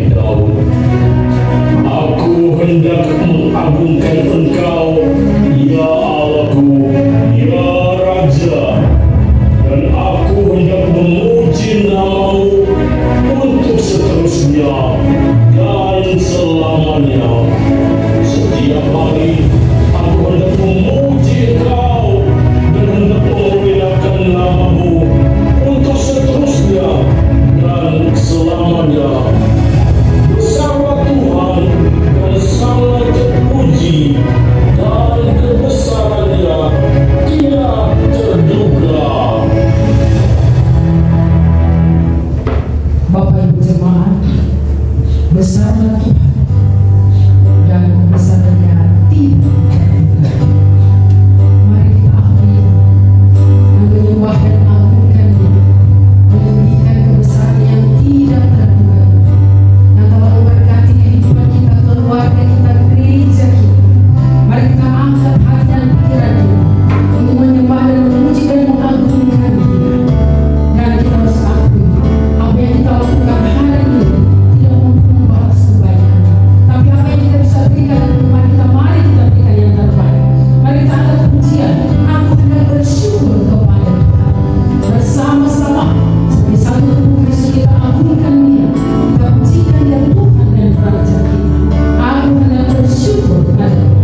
Hai Daud, aku hendak mengagungkan Engkau, ya Allahku, ya Raja, dan aku hendak memuji nama-Mu untuk seterusnya dan selamanya. Setiap hari aku hendak memuji Engkau dan hendak memuliakan nama-Mu untuk seterusnya dan selamanya. Besarlah Tuhan dan sangat terpuji, dan kebesarannya tidak terduga. Bapak Ibu jemaat, besarlah Tuhan dan kebesarannya tidak terduga. Mari kita akui dan menyembah dan agungkan Dia, meninggikan kebesaran yang tidak terduga, yang telah memberkati kehidupan kita, keluarga kita, gereja kita. Mari kita angkat hati dan pikiran kita untuk menyembah dan memuji dan mengagungkan Dia. Dan kita harus akui apa yang kita lakukan hari ini tidak mampu membalas kebaikan, tapi apa yang kita bisa berikan dalam rumah kita, mari kita berikan yang terbaik. Mari kita angkat pujian, aku hendak bersyukur kepada Tuhan. Bersama-sama sebagai satu tubuh Kristus kita agungkan Dia, kita pujikan Dia Tuhan dan Raja kita. Aku hendak bersyukur kepada Tuhan.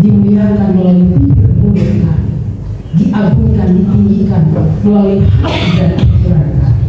dimuliakan melalui bibir mulut kami, diagungkan, ditinggikan melalui hati dan pikiran kami.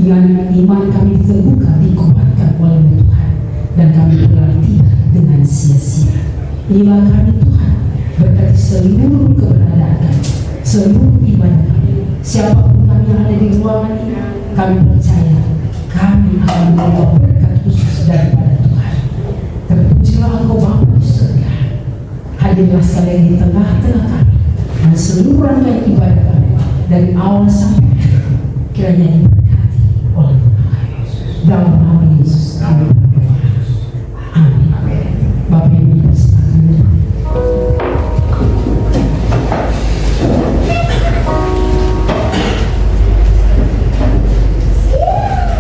dengan iman kami terbuka dikuatkan oleh Tuhan, dan kami berlatih dengan sia-sia. Inilah kami Tuhan, berkati seluruh keberadaan kami, seluruh ibadah kami. Siapapun kami yang ada di ruangan ini, kami percaya kami akan menerima berkat khusus daripada Tuhan. Terpujilah Engkau Bapa di surga, hadirlah sekalian di tengah-tengah kami, dan seluruh rangkaian ibadah kami dari awal sampai akhir kiranya diberkati oleh Tuhan. Dalam nama Yesus kami berdoa. Amin. Bapak Ibu silakan.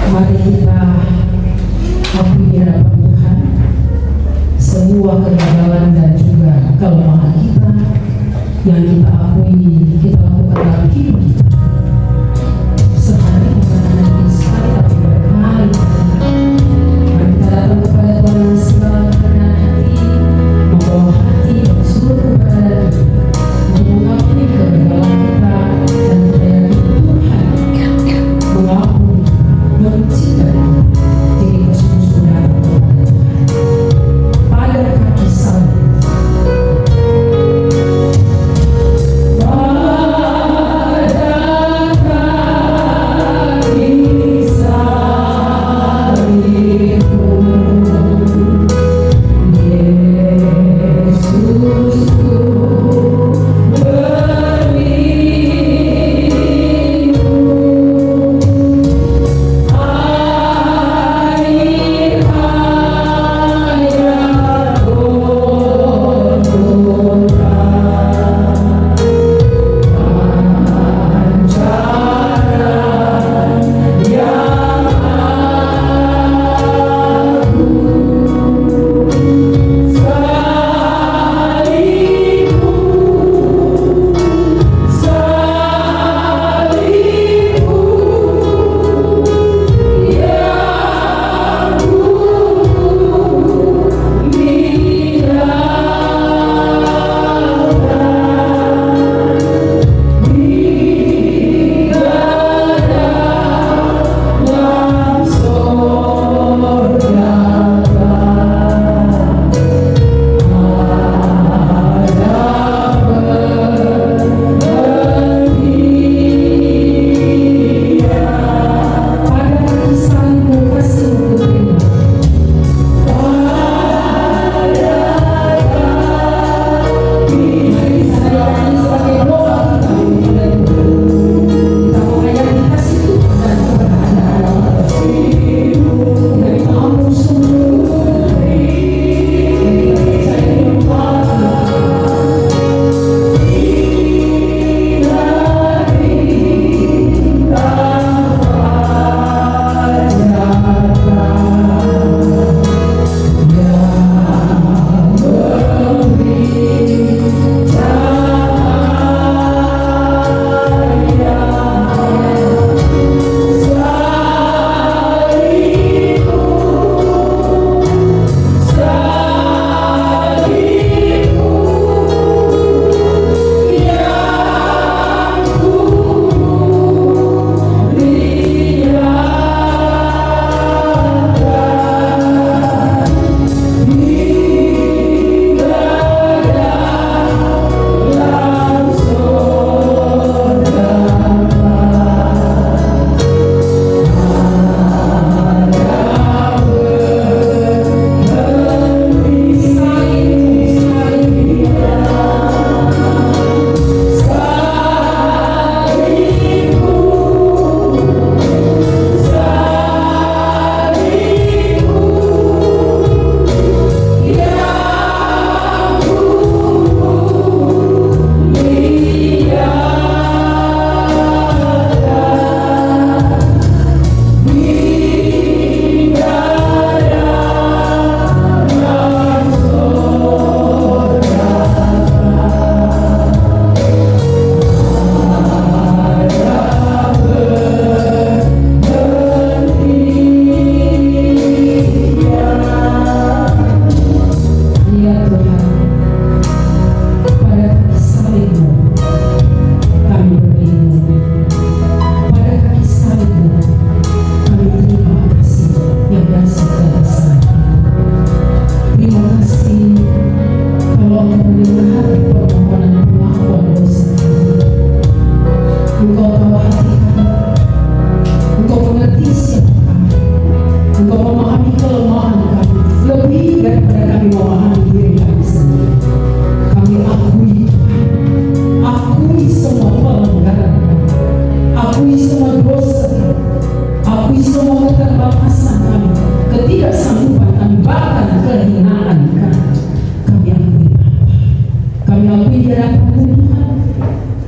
Mari kita akui hadapan Tuhan semua kegagalan dan juga kelemahan kita yang kita akui kita lakukan dalam hidup kita. Sehari bukan hanya ini sekali, tapi berkali-kali. Mari kita datang kepada Tuhan dengan segala kerendahan hati, membawa hati dan seluruh keberadaan kita untuk mengakui kegagalan kita, dan kita yakin Tuhan mengampuni, menciptakan diri bersungguh-sungguh datang kepada Tuhan pada kaki salib. Pada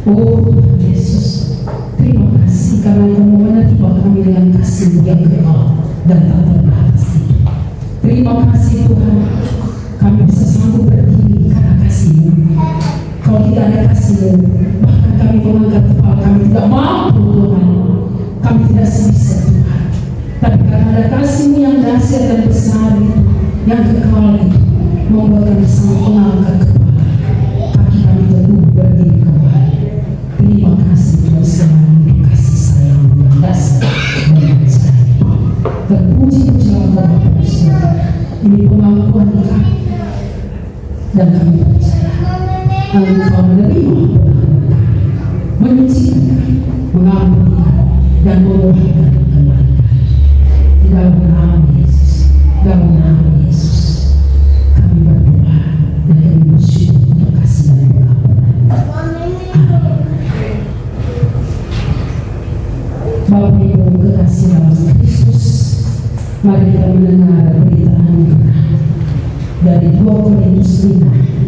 Oh Tuhan Yesus, terima kasih karena kamu menerima kami dengan kasih yang kekal dan tak terbatas. Terima kasih Tuhan, kami bisa sanggup berdiri karena kasih-Mu. Kalau tidak ada kasih-Mu, bahkan kami mengangkat kepala kami tidak mampu Tuhan, kami tidak bisa Tuhan. Tapi karena ada kasih-Mu yang dahsyat dan besar itu, yang kekal itu, membuat kami sanggup mengangkat kepala, kaki kami teguh berdiri kembali. Terima kasih Tuhan selalu kasih sayang yang dasar dan besar. Terpuji-pujilah Bapa di surga. Ini pengakuan kami dan kami percaya Engkau menerima menyucikan kami, mengampuni kami, dan memulihkan kembali kami. Di dalam nama Yesus, dalam nama Yesus, kami berdoa dan kami bersyukur untuk kasih dan pengampunan. Bapak Ibu kekasih dalam Kristus, mari kita mendengar berita anugerah dari 2 Korintus 5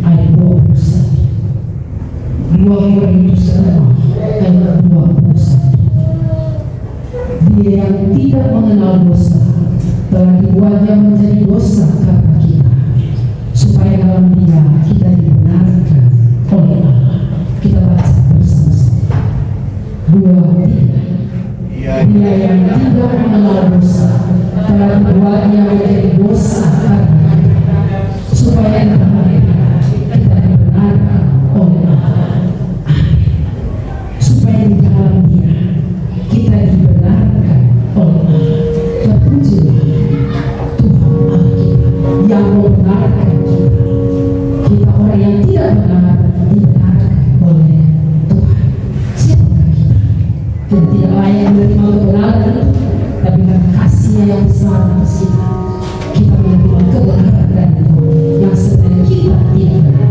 ayat 21. 2 Korintus 5 ayat 21. Dia yang tidak mengenal dosa telah dibuatnya menjadi dosa karena kita, supaya dalam Dia kita dibenarkan oleh Allah. Kita baca bersama-sama. 2, 3. Dia yang tidak mengenal dosa telah dibuatnya menjadi dosa karena kita, supaya dalam Dia kita dibenarkan oleh Allah. Amin. Supaya di dalam Dia kita dibenarkan oleh Allah. Terpujilah Tuhan Allah kita yang membenarkan kita. Kita orang yang tidak benar dibenarkan oleh Tuhan. Siapakah kita? Kita tidak layak menerima kebenaran itu, tapi karena kasih-Nya yang besar atas kita, kita menerima kebenaran dari Tuhan yang sebenarnya kita tidak benar.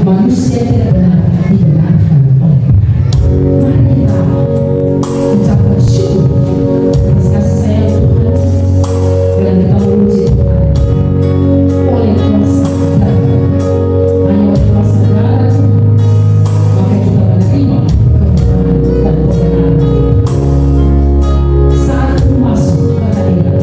Manusia tidak benar dibenarkan oleh Tuhan. Mari kita ucapkan syukur atas kasih sayang Tuhan dan kita memuji Tuhan oleh kuasa darah. Hanya oleh kuasa darah maka kita menerima kebenaran dan kebenaran. Saat masuk ke hadirat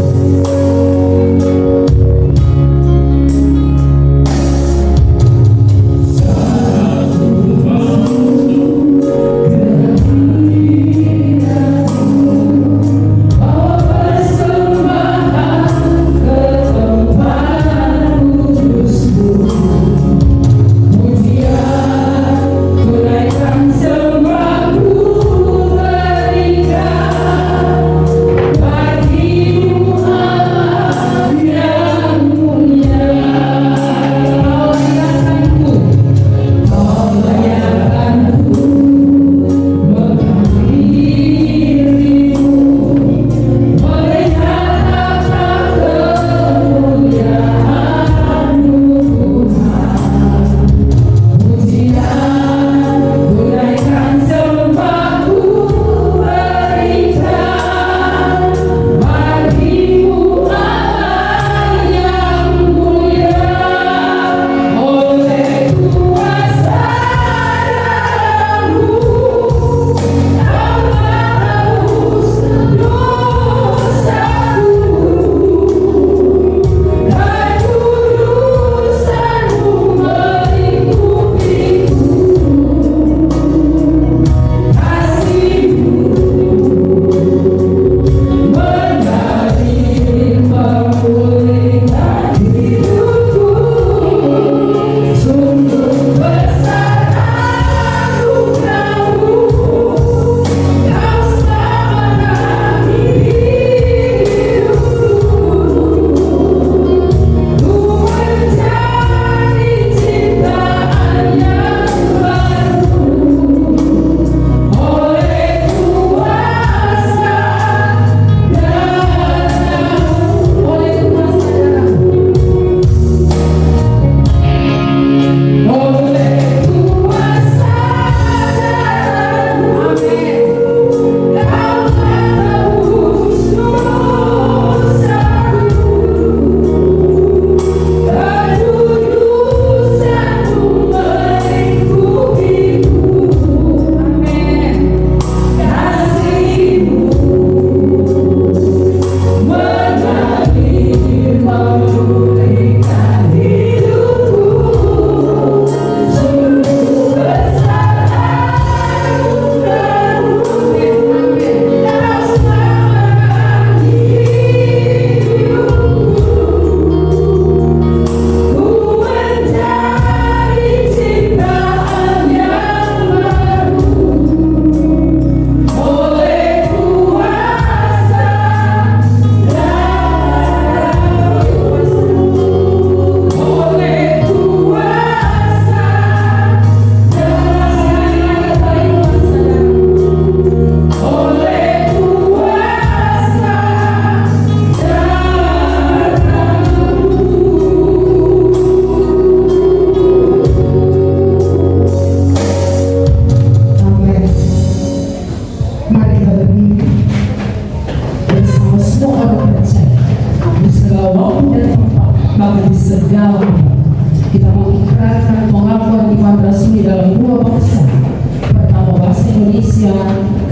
Indonesia,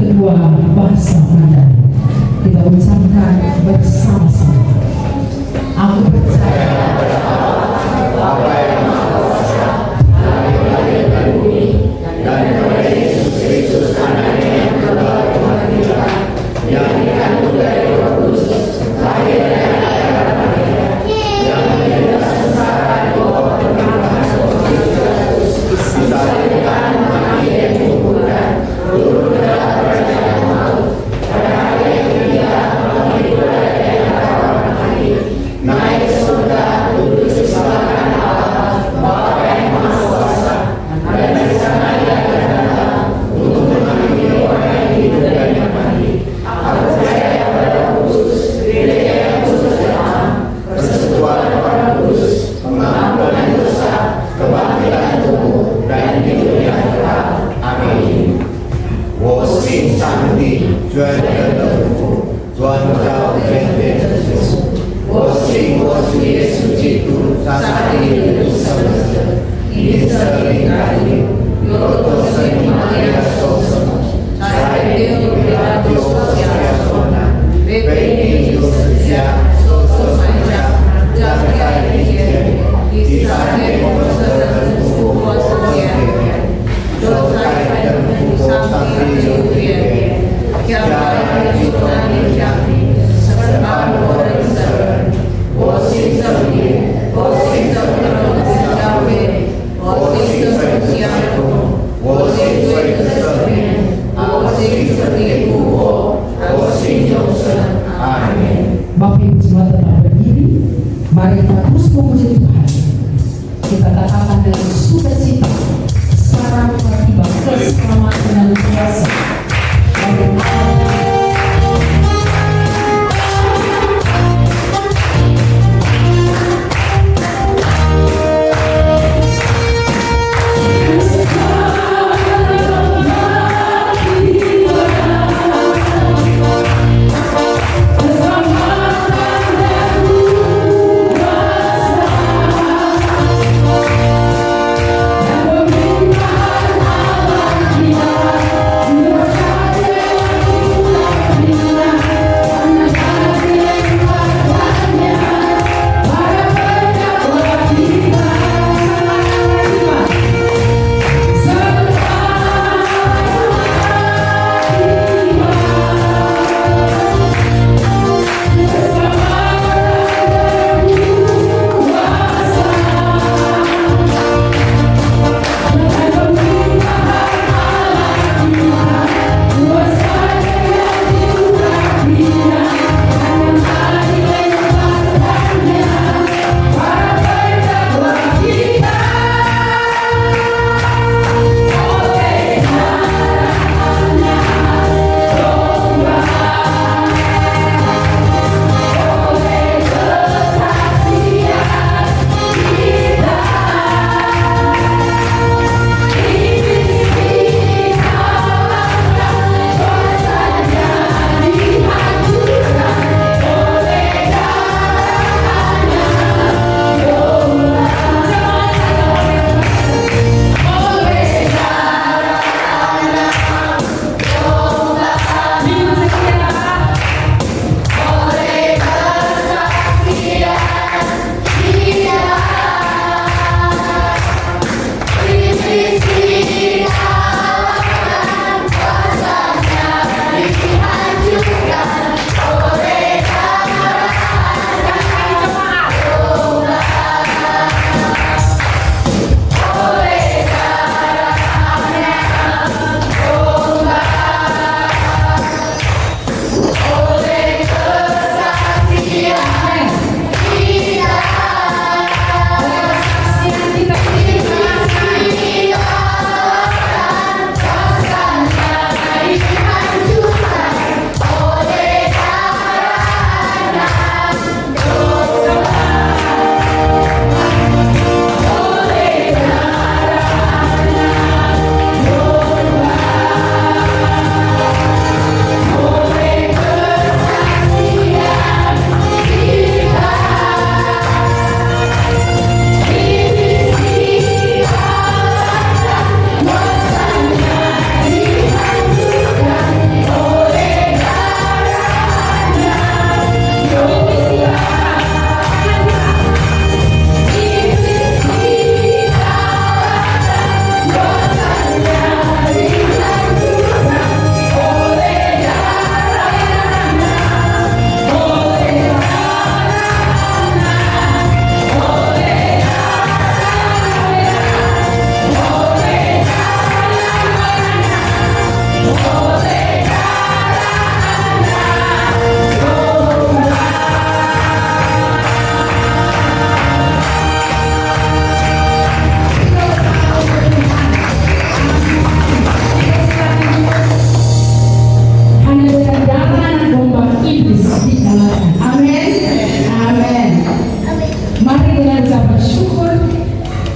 kedua bahasa Mandarin. Kita ucapkan bersama-sama. Aku percaya pada Allah, Bapa yang Maha Kuasa, Tuhan langit dan bumi, dan kepada Yesus Kristus anaknya yang kedua Tuhan kita, yang dikandung dari Roh Kudus, lahir dari anak Maria, yang menderita sengsara di bawah pemerintahan Pontius Pilatus, disalibkan, mati dan dikuburkan, turun ke dalam kerajaan maut, pada hari yang ketiga bangkit dari antara orang mati, naik ke surga, duduk di sebelah kanan Allah, Bapa yang Maha Kuasa, dan dari sana Dia akan datang untuk menghakimi orang yang hidup dan yang mati. Aku percaya pada Roh Kudus, Gereja yang kudus dan am, persekutuan orang kudus, pengampunan dosa, kebangkitan tubuh, dan hidup yang kekal. Amin. 我信上帝，全能的父，创造天地之主。我信我主耶稣基督，上帝的独生子，因圣灵感应，由多圣母玛利亚受生，在天主的救下受难，被钉十字架，受埋葬，葬在地界，第三天从死人复活世界。 坐在天父上帝右边，将来主那里降临，审判活人生人。我信圣灵，我信圣灵的教会，我信圣相通，我信罪的赦免，我信圣灵复活，我信永生。阿门。 Bapak Ibu semua tetap berdiri. Mari kita terus memuji Tuhan. Kita katakan dengan sukacita. Sekarang tiba keselamatan dan kuasa. Pemerintahan Allah kita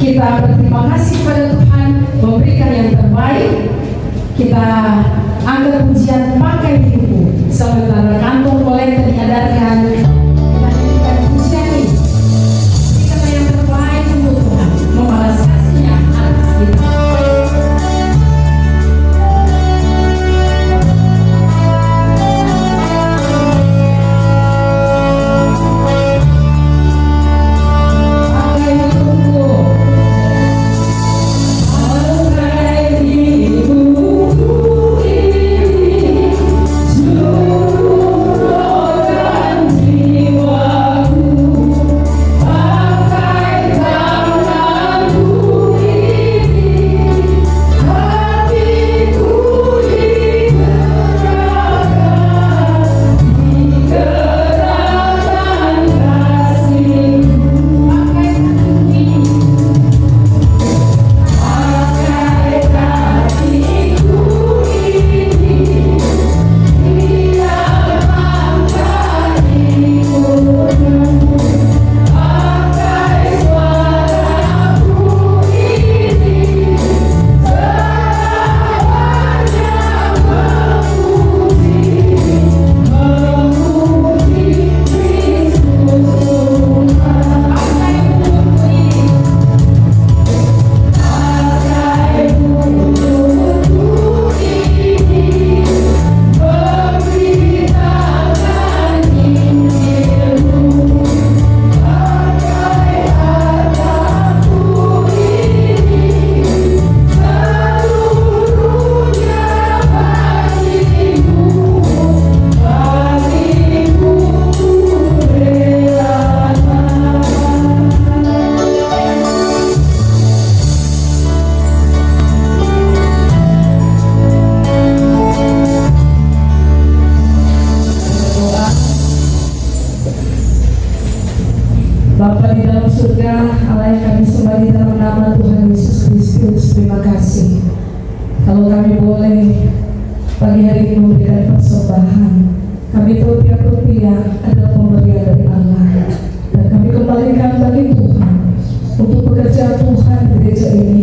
Kita berterima kasih kepada Tuhan memberikan yang terbaik. Kita angkat pujian pakai hidupku. Sementara kantong kolektor diadakan, kita nyanyikan pujian ini. Berikan yang terbaik untuk Tuhan, membalas kasih-Nya atas kita. Bapa di dalam surga, Allah yang kami sembah di dalam nama Tuhan Yesus Kristus, terima kasih. Kalau kami boleh pagi hari ini memberikan persembahan, kami tahu tiap rupiah adalah pemberian dari Allah, dan kami kembalikan bagi Tuhan untuk pekerjaan Tuhan di gereja ini.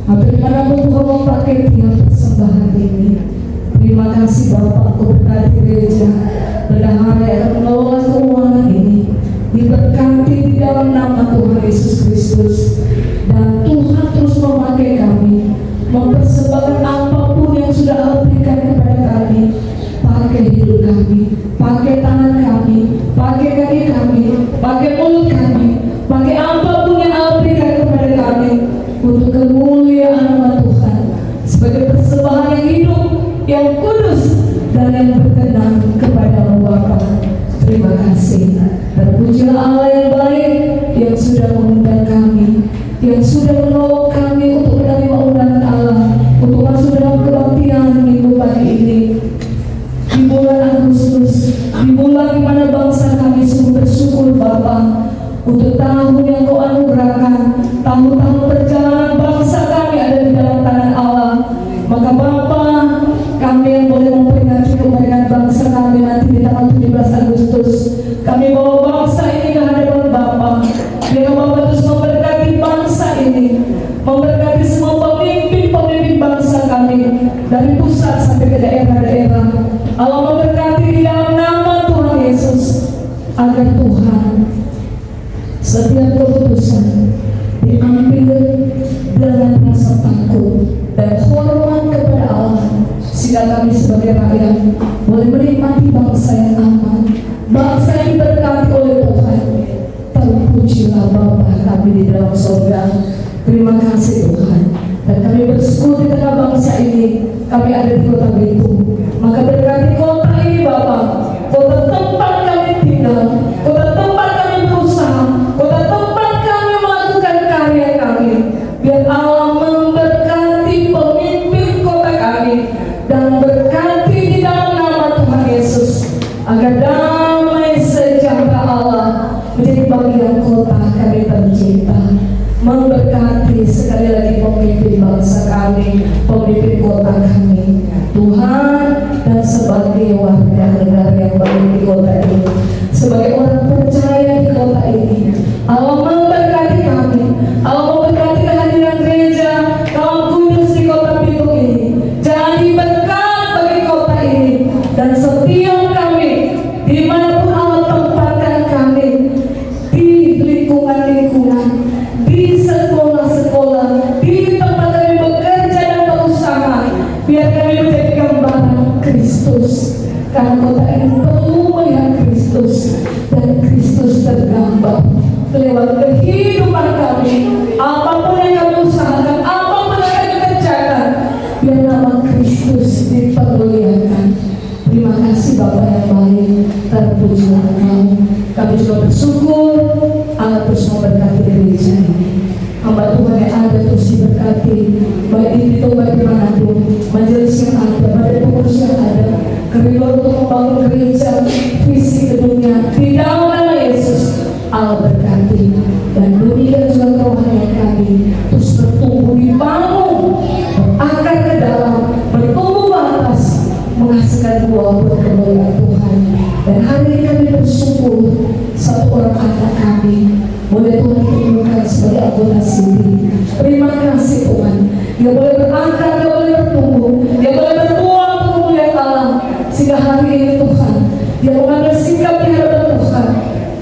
Atau dimanapun Tuhan memakai tiap persembahan ini. Terima kasih Bapak untuk berkati gereja, bendahara yang akan mengelola keuangan ini. Diberkati di dalam nama Tuhan Yesus Kristus, dan Tuhan terus memakai kami mempersembahkan apapun yang sudah Allah berikan kepada kami. Pakai hidup kami, pakai tangan kami, pakai kaki kami, pakai mulut kami, pakai apapun yang Allah berikan kepada kami untuk kemuliaan nama Tuhan, sebagai persembahan yang hidup, yang kudus, dan yang berkenan kepada Bapa. Terima kasih. Terpujilah Allah yang baik, yang sudah mengundang kami, yang sudah menolong kami untuk menerima undangan Allah untuk masuk dalam kebaktian minggu pagi ini. Di bulan Agustus, di bulan di mana bangsa kami sungguh bersyukur Bapa untuk tahun yang Kau anugerahkan, tahun-tahun perjalanan bangsa kami ada di dalam tangan Allah. Maka Bapa, kami yang boleh memperingati kemerdekaan bangsa kami nanti di tanggal 17 Agustus, kami bawa bangsa ini ke hadapan Bapa. Biar Bapa terus memberkati bangsa ini, memberkati semua pemimpin-pemimpin bangsa kami dari pusat sampai ke daerah-daerah. Allah memberkati di dalam nama Tuhan Yesus, agar Tuhan setiap keputusan diambil dengan rasa takut dan hormat kepada Allah, sehingga kami sebagai rakyat boleh menikmati bangsa yang aman, bangsa yang diberkati oleh Tuhan. Terpujilah Bapa kami di dalam surga. Terima kasih Tuhan. Dan kami bersyukur di tengah bangsa ini, kami ada di kota Bitung. Maka berkati kota ini Bapa, kota tempat kami tinggal, kota tempat kami berusaha, kota tempat kami melakukan karya kami. Biar Allah memberkati pemimpin kota kami, dan berkati di dalam nama Tuhan Yesus, agar damai sejahtera Allah menjadi bagian kota kami tercinta. Memberkati sekali lagi pemimpin bangsa kami, pemimpin kota kami, Tuhan, dan sebagai memberkati baik di itu baik dimanapun majelis yang ada, pada pengurus yang ada, kerinduan untuk membangun gereja, visi gedungnya di dalam nama Yesus. Allah berkati dan dunia dan juga kerohanian kami terus bertumbuh, dibangun, berakar ke dalam, bertumbuh ke atas, menghasilkan buah buat kemuliaan Tuhan. Dan hari ini kami bersyukur satu orang anak kami boleh Tuhan ditemukan sebagai anggota sini. Terima kasih Tuhan. Dia boleh berangkat, dia boleh bertumbuh, dia boleh berbuah untuk kemuliaan Allah. Sehingga hari ini Tuhan, dia mengambil sikap di hadapan Tuhan,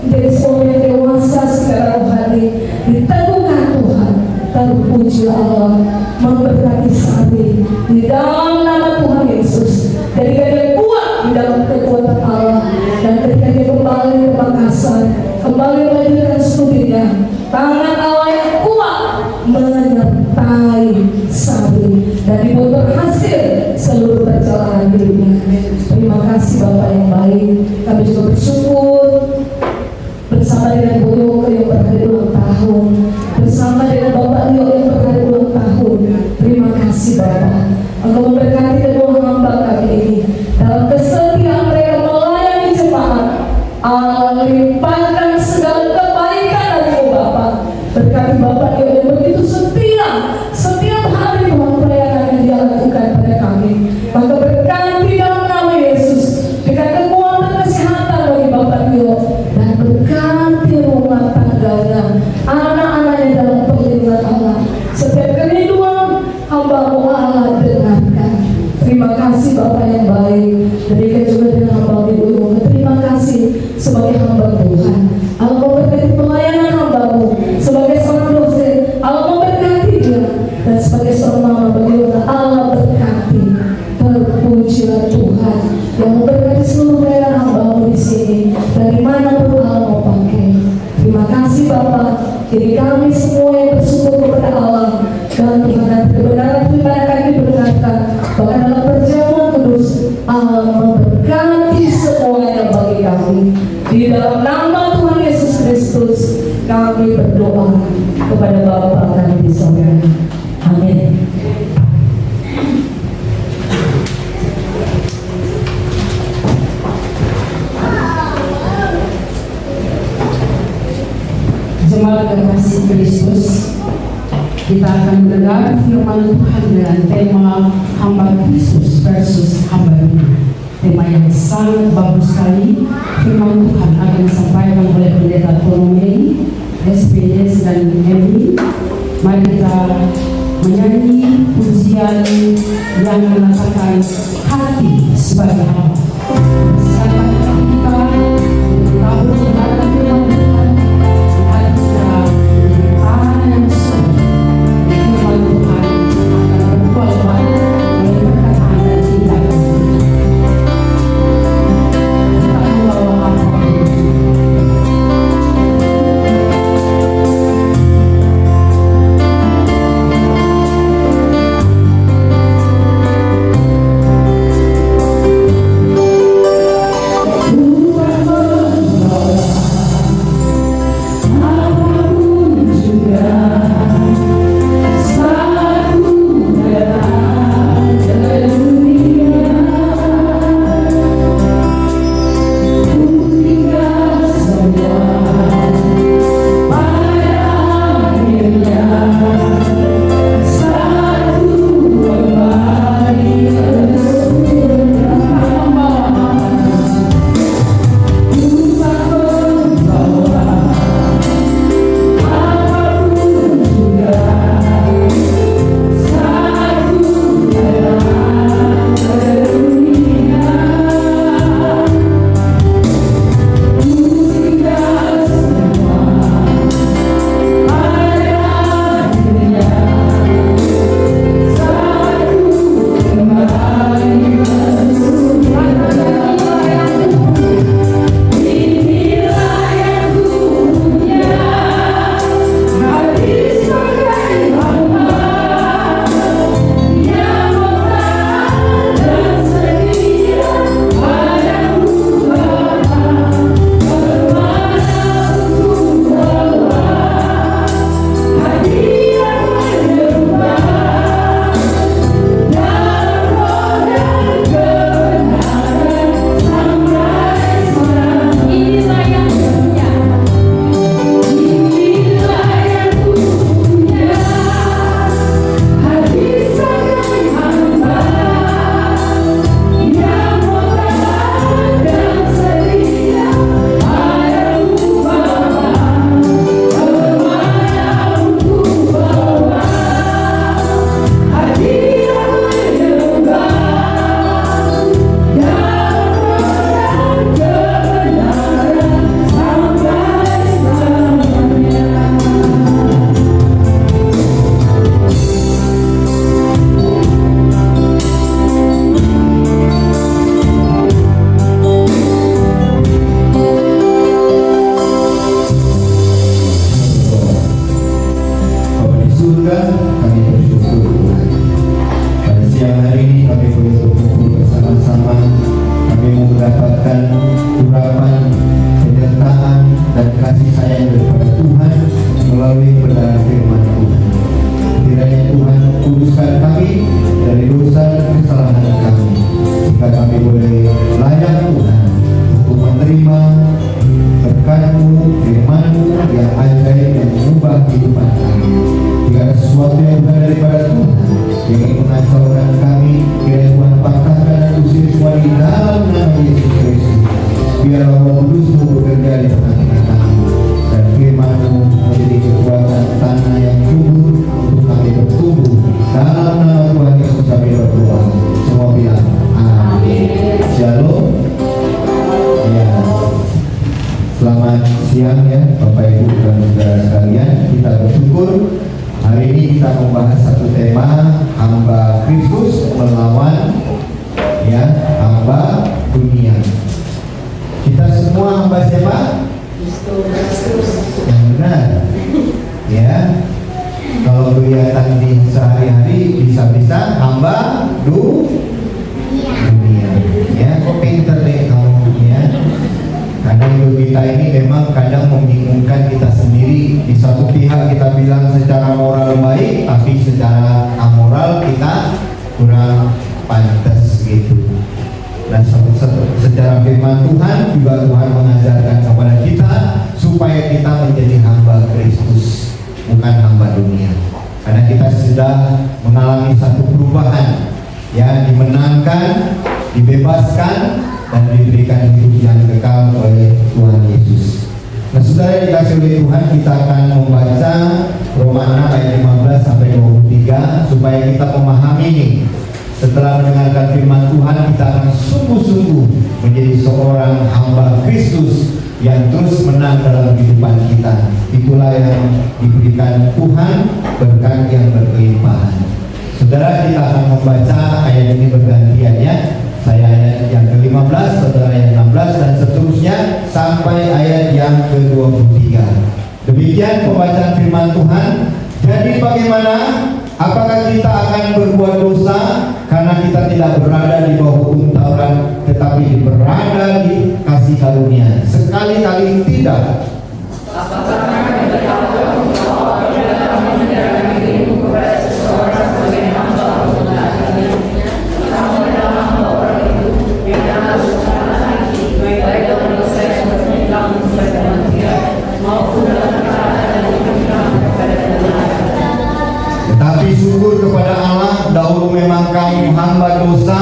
menjadi seorang yang dewasa secara rohani, diteguhkan Tuhan. Terpujilah Allah, memberkati Sari di dalam nama Tuhan Yesus. Jadikan dia kuat di dalam kekuatan Allah. Dan ketika dia kembali ke Makassar, kembali melanjutkan studinya, tangan Allah yang kuat menyertai Sari dan dibuat berhasil seluruh perjalanan hidupnya. Terima kasih Bapak yang baik. Kami juga bersyukur bersama dengan Bu Yoko yang berhari ulang tahun, bersama dengan Bapak Lio yang berhari ulang tahun. Terima kasih Bapak. Engkau memberkati kedua hamba kami ini dalam kesetiaan mereka melayani jemaat. Allah limpahkan segala kebaikan dari Bapak. Berkati Bapak Lio yang begitu setia setiap hari Tuhan pelayanan yang dia lakukan pada kami. Maka berkati dalam nama Yesus, berikan kekuatan kesehatan bagi Bapak Lio dan berkati rumah tangganya, anak-anaknya dalam perlindungan Allah. Setiap kerinduan hamba-Mu Allah dengarkan. Terima kasih Bapak yang baik. Berikan juga dengan hamba Ibu. Terima kasih sebagai hamba Tuhan. Allah memberkati pelayanan hamba-Mu sebagai seorang dosen. Allah memberkati dia dan sebagai seorang mama beliau. Allah berkati. Terpujilah Tuhan yang memberkati seluruh pelayanan hamba-Mu di sini. Dari mana pun Allah mau pakai. Terima kasih Bapak. Jadi kami semua yang bersyukur kepada Allah dan Tuhan kebenaran firman yang kami berkata, bahkan dalam perjamuan kudus Allah memberkati semuanya bagi kami. Di dalam nama Tuhan Yesus Kristus kami berdoa kepada Bapa kami di surga. Amin. Jemaat kekasih Kristus, kita akan mendengar firman Tuhan dengan tema hamba Kristus versus hamba dunia. Tema yang sangat bagus sekali. Firman Tuhan akan disampaikan oleh Pendeta Tolomei, SPS dan Emi. Mari kita menyanyi pujian yang mengatakan hati sebagai hamba. Siapa kita tahu mendengarkan firman Tuhan, hati kita tanah yang sungguh. Firman Tuhan akan berbuah oleh perkataan dan tindakan. Kita membawa hamba kami bersyukur Tuhan. Pada siang hari ini kami boleh berkumpul bersama-sama. Kami mau mendapatkan urapan, penyertaan, dan kasih sayang daripada Tuhan melalui kebenaran firman Tuhan. Kiranya Tuhan kuduskan kami dari dosa dan kesalahan kami, sehingga kami boleh layak Tuhan untuk menerima berkat-Mu, firman-Mu yang ajaib yang mengubah kehidupan kami. Jika ada sesuatu yang bukan daripada Tuhan yang ingin mengacaukan kami, kiranya Tuhan patahkan dan usir semua di dalam nama Yesus Kristus. Biar Roh Kudus-Mu bekerja di tengah-tengah kami, dan firman-Mu menjadi kekuatan tanah yang subur untuk kami bertumbuh. Dalam nama Tuhan Yesus kami berdoa. Semua bilang amin. Shalom. Ya. Selamat siang ya Bapak Ibu dan saudara sekalian. Kita bersyukur hari ini kita membahas satu tema, hamba Kristus melawan ya hamba dunia. Kita semua hamba siapa? Kristus. Yang benar. Ya. Kalau kelihatan di sehari-hari bisa-bisa hamba dunia. Ya, kok pinter deh kamu ya. Kadang hidup kita ini memang kadang membingungkan kita sendiri. Di satu pihak kita bilang secara moral baik, tapi secara amoral kita kurang pantas gitu. Dan secara firman Tuhan juga Tuhan mengajarkan kepada kita supaya kita menjadi hamba Kristus, bukan hamba dunia. Karena kita sudah mengalami satu perubahan, ya, dimenangkan, dibebaskan, dan diberikan hidup yang kekal oleh Tuhan Yesus. Nah, saudara dikasih oleh Tuhan, kita akan membaca Roma 6 ayat 15 sampai 23 supaya kita memahami ini. Setelah mendengarkan firman Tuhan, kita akan sungguh-sungguh menjadi seorang hamba Kristus yang terus menang dalam kehidupan kita. Itulah yang diberikan Tuhan, berkat yang berkelimpahan. Saudara, kita akan membaca ayat ini bergantian ya. Saya ayat yang ke-15, saudara ayat 16 dan seterusnya sampai ayat yang ke-23. Demikian pembacaan firman Tuhan. Jadi bagaimana? Apakah kita akan berbuat dosa karena kita tidak berada di bawah hukum Taurat, tetapi berada di kasih karunia? Sekali-kali tidak. Tetapi syukur kepada Allah, dahulu memang kamu hamba dosa,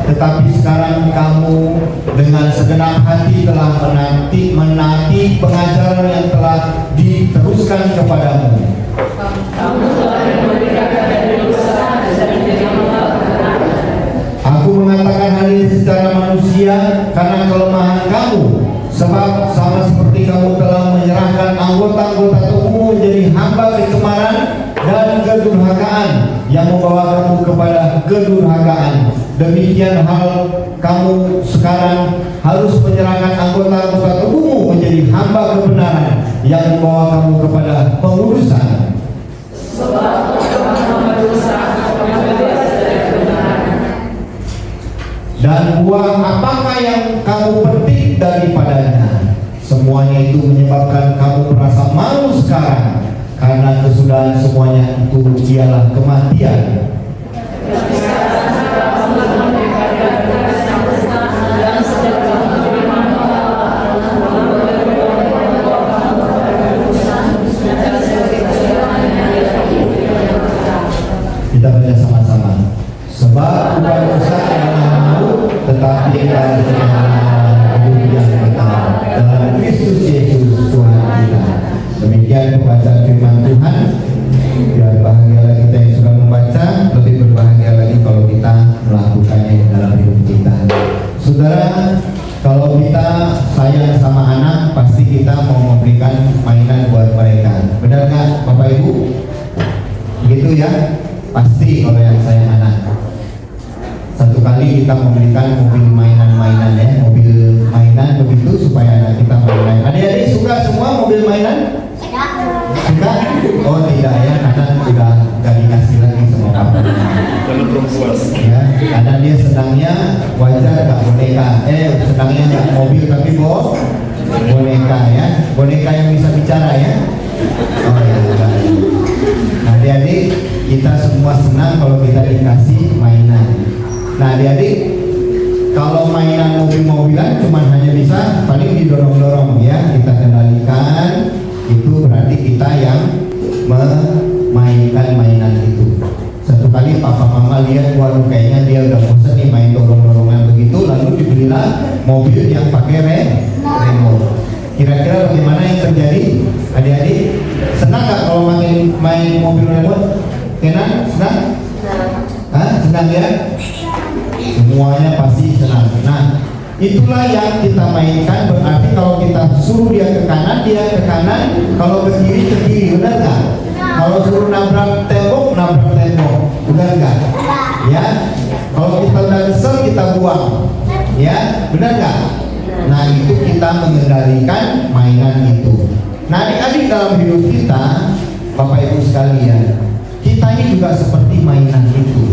tetapi sekarang kamu dengan segenap hati telah menaati pengajaran yang telah diteruskan kepadamu. Aku mengatakan hal ini secara manusia karena kelemahan kamu, sebab sama seperti kamu telah menyerahkan anggota-anggota tubuhmu menjadi hamba kecemaran dan kedurhakaan yang membawa kamu kepada kedurhakaan. Demikian hal kamu sekarang harus menyerahkan anggota-anggota tubuhmu menjadi hamba kebenaran yang membawa kamu kepada pengudusan. Dan buah apakah yang kamu petik daripadanya? Semuanya itu menyebabkan kamu merasa malu sekarang, karena kesudahan semuanya itu ialah kematian. Kita baca sama-sama. Sebab bukan dosa adalah maut, tetapi adalah hidup yang kekal dalam Kristus Yesus Tuhan kita. Demikian pembacaan firman Tuhan. Biar bahagialah kita yang sudah membaca, lebih berbahagia lagi kalau kita melakukannya dalam hidup kita. Saudara, kalau kita sayang sama anak, pasti kita mau memberikan mainan buat mereka. Benar nggak, Bapak Ibu? Begitu ya? Pasti kalau yang sayang anak. Satu kali kita memberikan mobil mainan-mainan ya, mobil mainan begitu supaya anak kita main-main. Adik-adik suka semua mobil mainan? Suka? Oh tidak ya, karena sudah gak dikasih lagi sama bapaknya. Karena perempuan. Ya, karena dia senangnya wajar gak boneka, senangnya gak mobil tapi boneka ya, boneka yang bisa bicara ya. Oh ya, baik. Nah adik-adik, kita semua senang kalau kita dikasih mainan. Nah adik-adik, kalau mainan mobil-mobilan cuma hanya bisa paling didorong-dorong ya, kita kendalikan, itu berarti kita yang memainkan mainan itu. Satu kali papa mama lihat, waduh kayaknya dia udah bosan nih main dorong-dorongan begitu, lalu dibelilah mobil yang pakai remote. Kira-kira bagaimana yang terjadi? Adik-adik, senang gak kalau main mobil remote? Senang? Senang ya? Semuanya pasti senang. Nah, itulah yang kita mainkan. Berarti kalau kita suruh dia ke kanan, dia ke kanan. Kalau ke kiri, ke kiri. Benar nggak? Kalau suruh nabrak tembok, benar nggak? Ya. Kalau kita udah kesel, kita buang. Ya, benar nggak? Nah, itu kita mengendalikan mainan itu. Nah, adik-adik dalam hidup kita, Bapak Ibu sekalian, kita ini juga seperti mainan itu.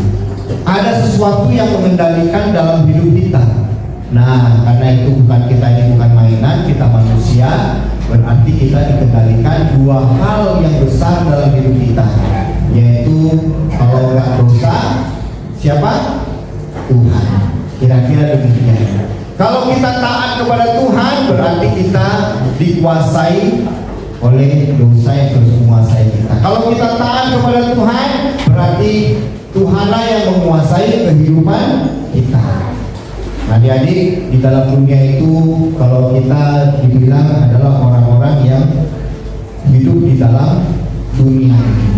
Ada sesuatu yang mengendalikan dalam hidup kita. Nah, karena itu kita ini bukan mainan, kita manusia, berarti kita dikendalikan dua hal yang besar dalam hidup kita, yaitu kalau nggak dosa, siapa? Tuhan. Kira-kira demikian. Kalau kita taat kepada Tuhan, berarti kita dikuasai oleh dosa yang terus menguasai kita. Kalau kita taat kepada Tuhan, berarti Tuhanlah yang menguasai kehidupan kita. Nah, adik-adik, di dalam dunia itu kalau kita dibilang adalah orang-orang yang hidup di dalam dunia ini.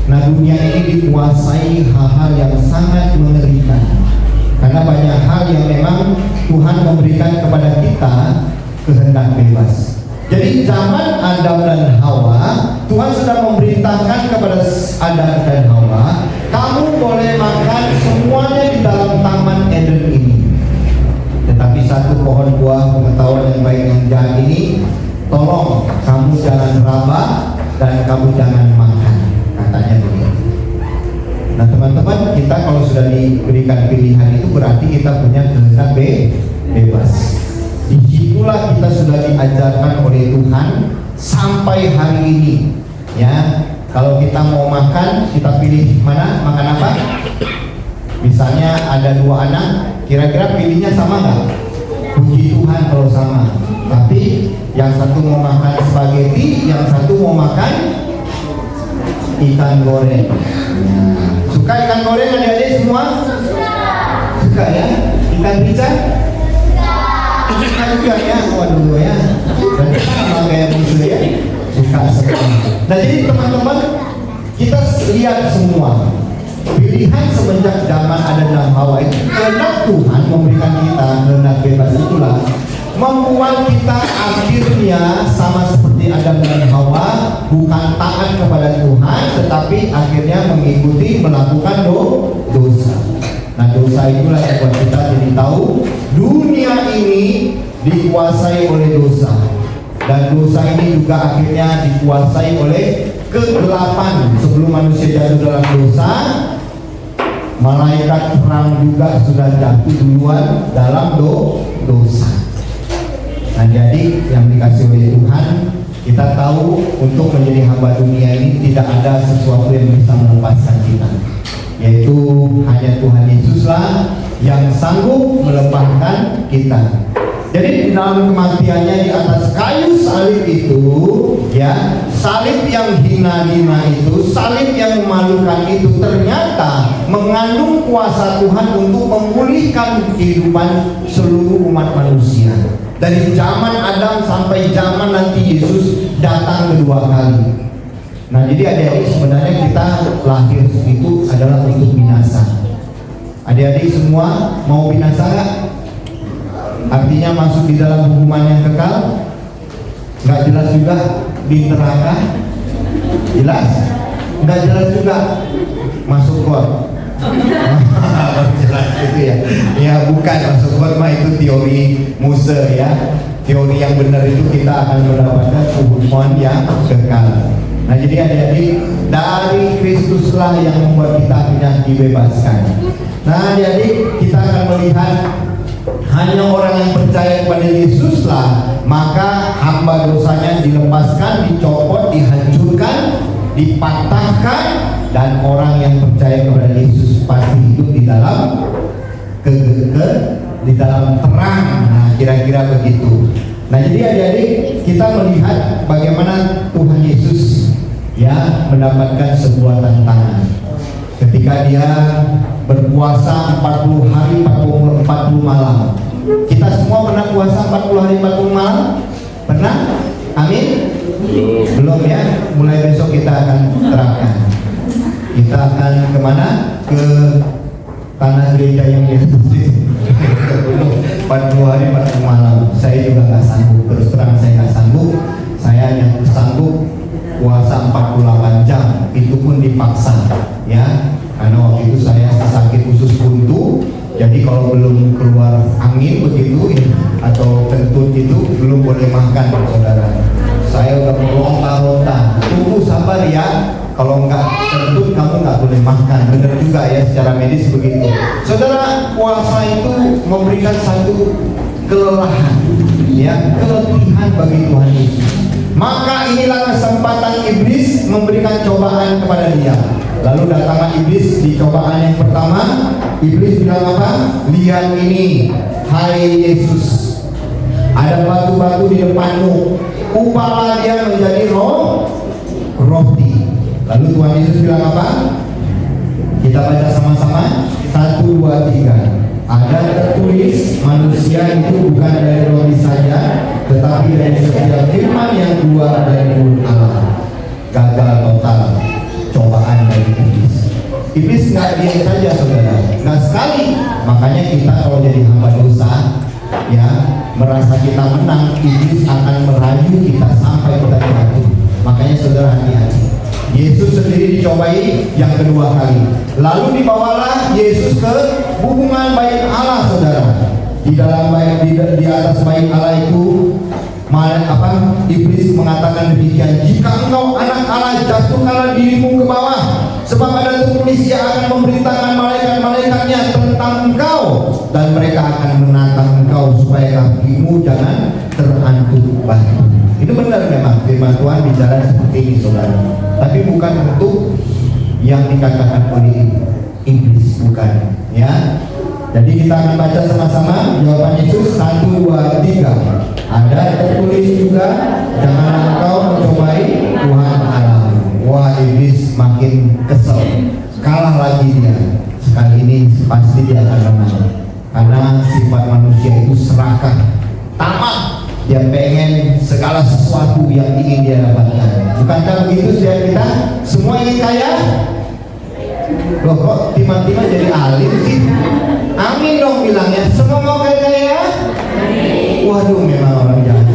Nah, dunia ini dikuasai hal-hal yang sangat mengerikan. Karena banyak hal yang memang Tuhan memberikan kepada kita kehendak bebas. Jadi zaman Adam dan Hawa, Tuhan sudah memerintahkan kepada Adam dan Hawa, kamu boleh makan semuanya di dalam taman Eden ini. Tetapi satu pohon buah pengetahuan yang baik yang jahat ini, tolong kamu jangan raba dan kamu jangan makan, katanya begitu. Nah teman-teman, kita kalau sudah diberikan pilihan itu berarti kita punya kehendak bebas. Disitulah kita sudah diajarkan oleh Tuhan sampai hari ini. Ya, kalau kita mau makan, kita pilih mana? Makan apa? Misalnya ada dua anak, kira-kira pilihnya sama nggak? Puji Tuhan kalau sama. Tapi yang satu mau makan spaghetti, yang satu mau makan ikan goreng. Suka ikan goreng adik-adik semua? Suka ya? Ikan rica? Suka juga ya? Waduh ya. Berarti sama kayak musuh ya? Suka sekali. Nah jadi teman-teman, kita lihat semua pilihan semenjak zaman Adam dan Hawa itu, kehendak Tuhan memberikan kita kehendak bebas itulah membuat kita akhirnya sama seperti Adam dan Hawa, bukan taat kepada Tuhan tetapi akhirnya mengikuti melakukan dosa. Nah dosa itulah yang buat kita jadi tahu dunia ini dikuasai oleh dosa, dan dosa ini juga akhirnya dikuasai oleh kegelapan. Sebelum manusia jatuh dalam dosa, malaikat perang juga sudah jatuh duluan dalam dosa. Nah jadi yang dikasih oleh Tuhan, kita tahu untuk menjadi hamba dunia ini tidak ada sesuatu yang bisa melepaskan kita, yaitu hanya Tuhan Yesuslah yang sanggup melepaskan kita. Jadi di dalam kematiannya di atas kayu salib itu, ya, salib yang hina-hina itu, salib yang memalukan itu ternyata mengandung kuasa Tuhan untuk memulihkan kehidupan seluruh umat manusia. Dari zaman Adam sampai zaman nanti Yesus datang kedua kali. Nah jadi adik-adik, sebenarnya kita lahir itu adalah untuk binasa. Adik-adik semua mau binasa nggak? Artinya masuk di dalam hukuman yang kekal? Nggak jelas juga di neraka? Jelas? Nggak jelas juga masuk got? Jelas itu ya. Ya bukan, masuk got mah itu teori Musa ya. Teori yang benar itu kita akan mendapatkan hukuman yang kekal. Nah jadi adik-adik, dari Kristuslah yang membuat kita akhirnya dibebaskan. Nah adik-adik, kita akan melihat hanya orang yang percaya kepada Yesuslah, maka hamba dosanya dilepaskan, dicopot, dihancurkan, dipatahkan, dan orang yang percaya kepada Yesus pasti hidup di dalam di dalam terang. Nah kira-kira begitu. Nah jadi adik-adik, kita melihat bagaimana Tuhan Yesus ya mendapatkan sebuah tantangan ketika dia berpuasa 40 hari 40 malam. Kita semua pernah puasa 40 hari 40 malam? Pernah? Amin? Belum ya? Mulai besok kita akan terapkan. Kita akan kemana? Ke tanah gereja yang di atas itu. 40 hari 40 malam. Saya juga nggak sanggup. Terus terang saya nggak sanggup. Saya yang sanggup puasa 48 jam. Itu pun dipaksa, ya. Karena waktu itu saya sakit usus buntu. Jadi kalau belum keluar angin begitu atau kentut itu belum boleh makan, saudara. Saya udah meronta-ronta. Tunggu sabar ya. Kalau nggak kentut kamu nggak boleh makan. Benar juga ya secara medis begitu. Saudara, puasa itu memberikan satu kelelahan, ya, keletihan bagi Tuhan Yesus. Maka inilah kesempatan iblis memberikan cobaan kepada dia. Lalu datanglah iblis di cobaan yang pertama. Iblis bilang apa? Lihat ini, hai Yesus, ada batu-batu di depanmu, ubahlah dia menjadi roti. Lalu Tuhan Yesus bilang apa? Kita baca sama-sama. 1, 2, 3. Ada tertulis, manusia itu bukan dari roti saja, tetapi dari setiap firman yang keluar dari mulut Allah. Gagal total cobaan dari iblis. Iblis nggak diam saja, saudara, nggak sekali. Makanya kita kalau jadi hamba dosa, ya, merasa kita menang, iblis akan merayu kita sampai kita jatuh. Makanya saudara hati-hati. Yesus sendiri dicobai yang kedua kali. Lalu dibawalah Yesus ke hubungan bait Allah, saudara. Di dalam bait, di atas bait Allah itu iblis mengatakan demikian, jika engkau anak Allah, jatuhkanlah dirimu ke bawah, sebab ada tertulis ia akan memerintahkan malaikat-malaikatnya tentang engkau, dan mereka akan menantang engkau supaya kakimu jangan terangkut batu. Itu benar memang firman Tuhan bicara seperti ini, saudara. Tapi bukan untuk yang dikatakan oleh iblis, bukan, ya. Jadi kita akan baca sama-sama jawaban Yesus. 1, 2, 3. Ada tertulis juga, janganlah engkau mencobai Tuhan Allah. Wah, iblis makin kesel. Kalah lagi dia. Sekali ini pasti dia akan menang. Karena sifat manusia itu serakah, tamak. Dia pengen segala sesuatu yang ingin dia dapatkan. Bukankah begitu saudara kita? Semua ingin kaya? Loh, kok tiba-tiba jadi alim sih? Amin dong bilangnya. Semua mau kaya? Waduh, memang orang jahat.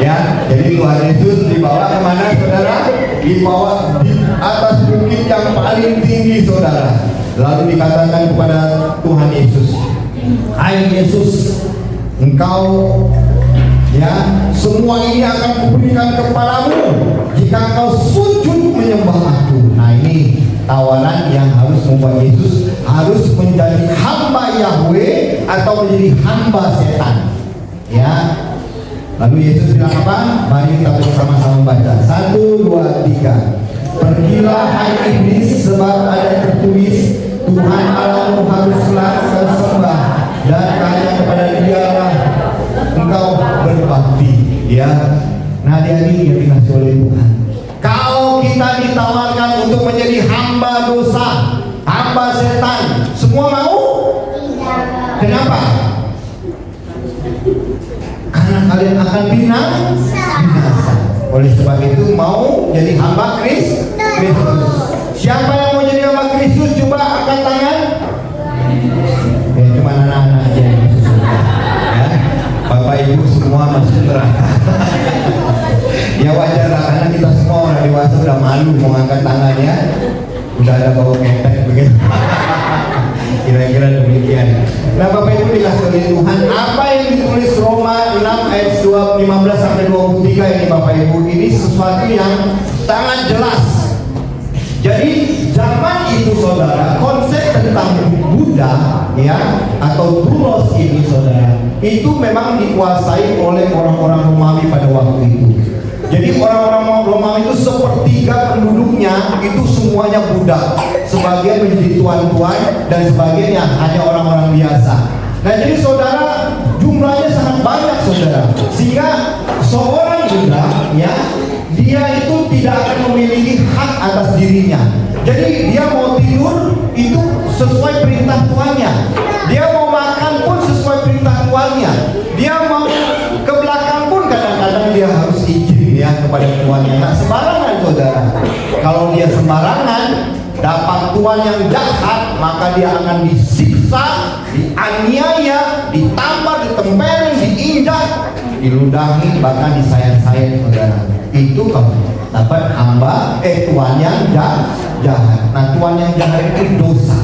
Ya, jadi Tuhan Yesus dibawa kemana, saudara? Dibawa di atas bukit yang paling tinggi, saudara. Lalu dikatakan kepada Tuhan Yesus, hai Yesus, engkau, ya, semua ini akan kuberikan kepadamu jika engkau sujud menyembah aku. Nah ini tawaran yang harus membuat Yesus harus menjadi hamba Yahweh atau menjadi hamba setan, ya. Lalu Yesus bilang apa? Mari kita bersama-sama baca. 1, 2, 3. Pergilah hai iblis, sebab ada tertulis, Tuhan Allahmu haruslah kau sembah, dan hanya kepada Dialah engkau berbakti, ya. Nah, adik-adik yang dikasih oleh Tuhan, kalau kita ditawarkan untuk menjadi hamba dosa, hamba setan, semua mau? Kenapa? Karena kalian akan binasa. Oleh sebab itu mau jadi hamba Kristus. Siapa yang mau jadi hamba Kristus? Coba angkat tangan. Cuma anak-anak aja yang masuk surga, ya. Bapak ibu semua masuk neraka. Ya wajar lah, karena kita semua orang dewasa udah malu mau angkat tangan, ya. Udah ada bau kepek begitu. Kira-kira demikian. Nah Bapak Ibu dikasih oleh Tuhan, apa yang ditulis Roma 6 ayat 15 sampai 23 ini Bapak Ibu, ini sesuatu yang sangat jelas. Jadi zaman itu saudara, konsep tentang Buddha ya atau Doulos ini saudara, itu memang dikuasai oleh orang-orang Romawi pada waktu itu. Jadi orang-orang Romawi itu sepertiga penduduknya itu semuanya Buddha, sebagian menjadi tuan-tuan dan sebagiannya hanya orang-orang biasa. Nah jadi saudara, jumlahnya sangat banyak saudara, sehingga seorang Buddha ya, dia itu tidak akan memiliki hak atas dirinya. Jadi dia mau tidur itu sesuai perintah tuannya, dia mau makan pun sesuai perintah tuannya, dia mau ke belakang pun kadang-kadang dia harus izin ya kepada tuannya. Nah sembarangan saudara, kalau dia sembarangan dapat tuan yang jahat, maka dia akan disiksa, dianiaya, ditampar, ditempelin, diinjak, diludahi, bahkan disayat-sayat saudara. Itu kalau dapat tuan yang jahat. Nah tuan yang jahat itu dosa,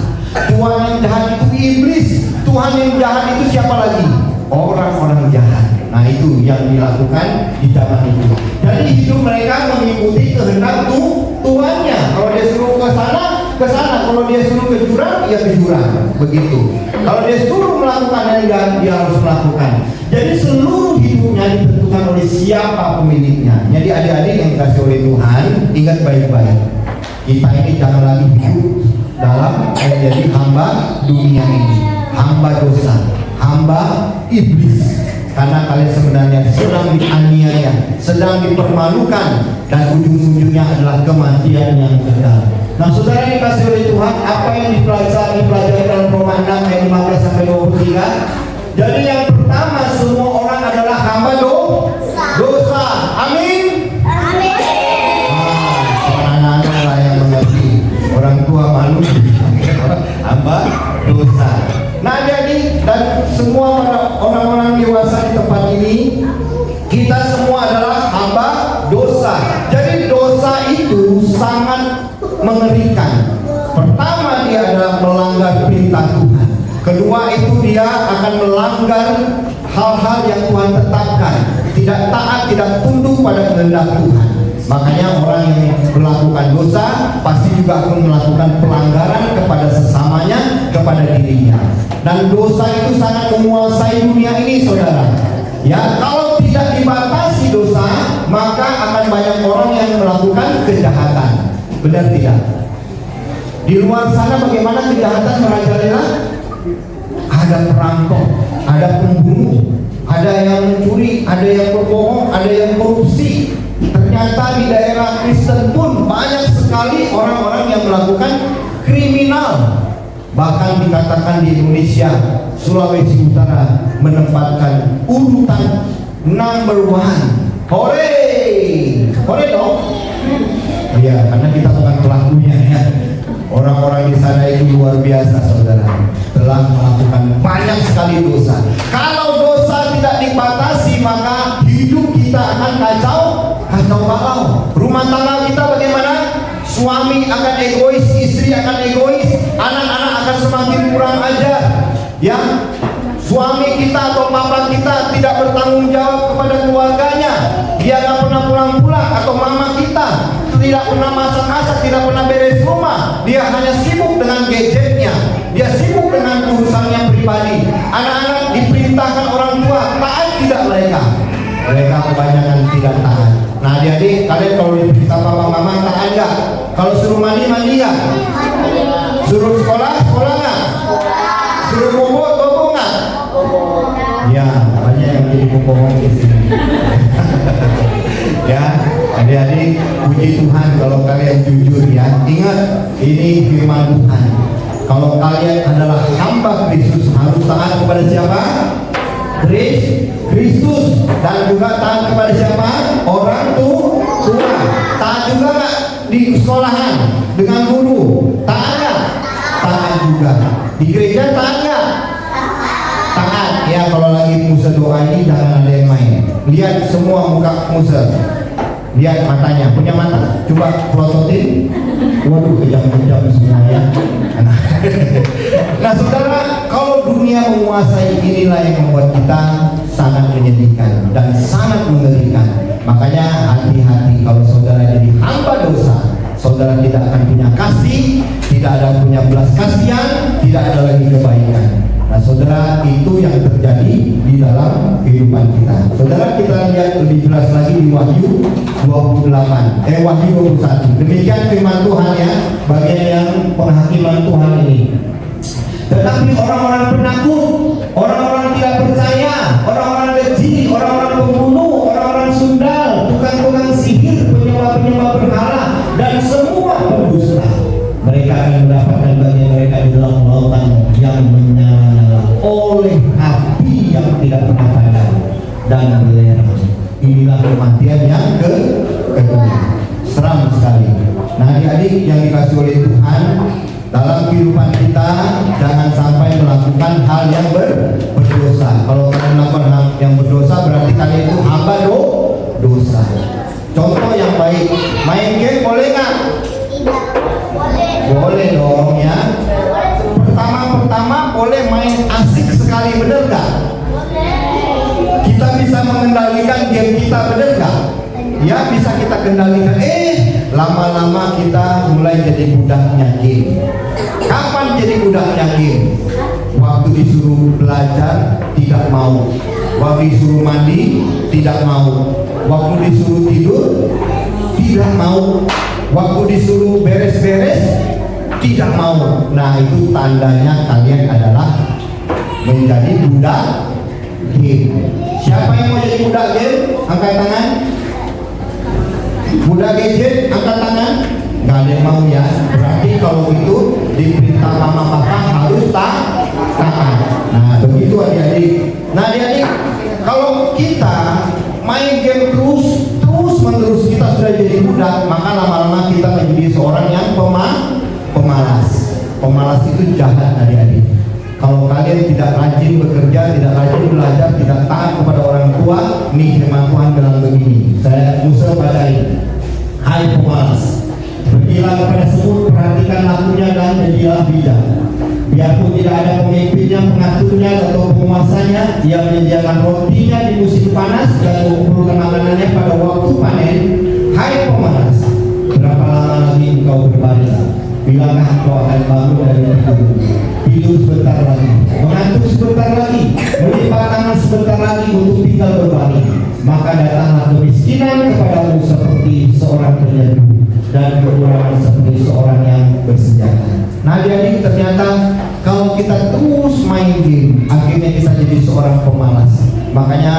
tuan yang jahat itu iblis, tuan yang jahat itu siapa lagi? Orang-orang jahat. Nah itu yang dilakukan di zaman itu. Jadi hidup mereka mengikuti kehendak tuannya. Kalau dia suruh ke sana, ke sana. Kalau dia suruh ke jurang, ya ke jurang. Begitu. Kalau dia suruh melakukan yang jahat, dia harus melakukan. Jadi seluruh hidupnya ditentukan oleh siapa pemiliknya. Jadi adik-adik yang dikasih oleh Tuhan, ingat baik-baik. Kita ini jangan lagi hidup dalam menjadi hamba dunia ini, hamba dosa, hamba iblis. Karena kalian sebenarnya sedang dianiaya, sedang dipermalukan, dan ujung-ujungnya adalah kematian yang kekal. Nah saudara yang dikasih oleh Tuhan, apa yang dipelajari dalam Roma 6 ayat 15 sampai 23? Jadi yang pertama, semua orang adalah hamba dosa. Amin. Anak-anak lah yang mengerti, orang tua malu hamba dosa. Nah jadi, dan semua orang-orang dewasa di tempat ini, kita semua adalah hamba dosa. Jadi dosa itu sangat mengerikan. Pertama, dia adalah melanggar perintah Tuhan. Kedua, itu dia akan melanggar hal-hal yang Tuhan tetapkan, tidak taat, tidak tunduk pada kehendak Tuhan. Makanya orang yang melakukan dosa pasti juga akan melakukan pelanggaran kepada sesamanya, kepada dirinya. Dan dosa itu sangat menguasai dunia ini saudara. Ya, kalau tidak dibatasi dosa, maka akan banyak orang yang melakukan kejahatan. Benar tidak? Di luar sana bagaimana kejahatan merajalela? Ada perampok, ada pembunuh, ada yang mencuri, ada yang berbohong, ada yang korupsi. Ternyata di daerah Kristen pun banyak sekali orang-orang yang melakukan kriminal. Bahkan dikatakan di Indonesia, Sulawesi Utara menempatkan urutan number 1. Hore! Hore dong! Ya, karena kita bukan pelakunya ya. Orang-orang di sana itu luar biasa saudara, telah melakukan banyak sekali dosa. Kalau dosa tidak dibatasi, maka hidup kita akan kacau balau. Rumah tangga kita bagaimana? Suami akan egois, istri akan egois, anak-anak akan semakin kurang ajar. Ya, suami kita atau papa kita tidak bertanggung jawab kepada keluarganya. Dia tidak pernah pulang-pulang, atau mama kita tidak pernah masak-masak, tidak pernah beres rumah. Dia hanya sibuk dengan gadgetnya, dia sibuk dengan urusannya pribadi. Anak-anak diperintahkan orang tua taat, tidak mereka kebanyakan tidak taat. Nah jadi kalian kalau diperintah papa mama taat enggak? Kalau suruh mandi enggak? Suruh sekolah enggak? Suruh bobo enggak? Ya, banyak yang jadi bohong di sini. Ya, adik-adik, puji Tuhan kalau kalian jujur ya. Ingat, ini firman Tuhan. Kalau kalian adalah hamba Kristus, harus taat kepada siapa? Kristus. Dan juga taat kepada siapa? Orang tua. Taat juga nggak di sekolahan dengan guru? Taat nggak? Taat juga. Di gereja taat nggak? Taat. Ya, kalau lagi Musa doa ini jangan ada yang main. Lihat semua muka Musa. Lihat matanya. Punya mata? Coba pelototin. Waduh, kejam-kejam semua ya. Nah saudara, kalau dunia menguasai, inilah yang membuat kita sangat menyedihkan dan sangat mengerikan. Makanya hati-hati kalau saudara jadi hamba dosa. Saudara tidak akan punya kasih, tidak ada punya belas kasihan, tidak ada lagi kebaikan. Nah saudara, itu yang terjadi di dalam kehidupan kita. Saudara, kita lihat lebih jelas lagi di Wahyu 21. Demikian firman Tuhan ya, bagian yang penghakiman Tuhan ini. Tetapi orang-orang penakut, orang-orang tidak percaya, orang-orang keji, orang-orang pembunuh, orang-orang sundal, tukang-tukang sihir, penyembah-penyembah berhala, dan semua pendusta, mereka akan mendapatkan bagian mereka di dalam lautan yang menyala-nyala oleh api yang tidak pernah padam dan belerang. Inilah kematian yang kedua. Seram sekali. Nah adik-adik yang dikasih oleh Tuhan, dalam kehidupan kita jangan sampai melakukan hal yang berdosa. Kalau kalian melakukan hal yang berdosa, berarti kalian itu hamba dosa. Contoh yang baik, main game boleh nggak? Boleh dong ya. Pertama boleh main asik sekali, bener nggak? Kita bisa mengendalikan game kita, bener nggak? Ya bisa kita kendalikan. Lama-lama kita mulai jadi budaknya game. Kapan jadi budaknya game? Waktu disuruh belajar tidak mau, waktu disuruh mandi tidak mau, waktu disuruh tidur tidak mau, waktu disuruh beres-beres tidak mau. Nah itu tandanya kalian adalah menjadi budak game. Siapa yang mau jadi budak game? Angkat tangan. Budak gadget, angkat tangan. Gak ada yang mau ya. Berarti kalau itu diperintah mama papa harus taat. Nah begitu adik-adik. Nah adik-adik, kalau kita main game terus menerus, kita sudah jadi budak, maka lama-lama kita menjadi seorang yang pemalas. Pemalas itu jahat adik-adik. Kalau kalian tidak rajin bekerja, tidak rajin belajar, tidak taat kepada orang tua, nih firman Tuhan bilang begini. Saya Musa bacain. Hai pemalas, pergilah kepada semut, perhatikan lakunya dan jadilah bijak. Biarpun tidak ada pemimpinnya, pengaturnya atau penguasanya, ia menyediakan rotinya di musim panas dan mengumpulkan makanannya pada waktu panen. Hai pemalas, berapa lama lagi engkau berbaring? Bilangkah engkau akan bangun dari tidur sebentar lagi, mengantuk sebentar lagi, melipat tangan sebentar lagi untuk tinggal berbaring. Maka datanglah kemiskinan kepadamu seperti seorang penyeduh dan kekurangan seperti seorang yang bersenjata. Nah jadi ternyata kalau kita terus main game, akhirnya kita jadi seorang pemalas. Makanya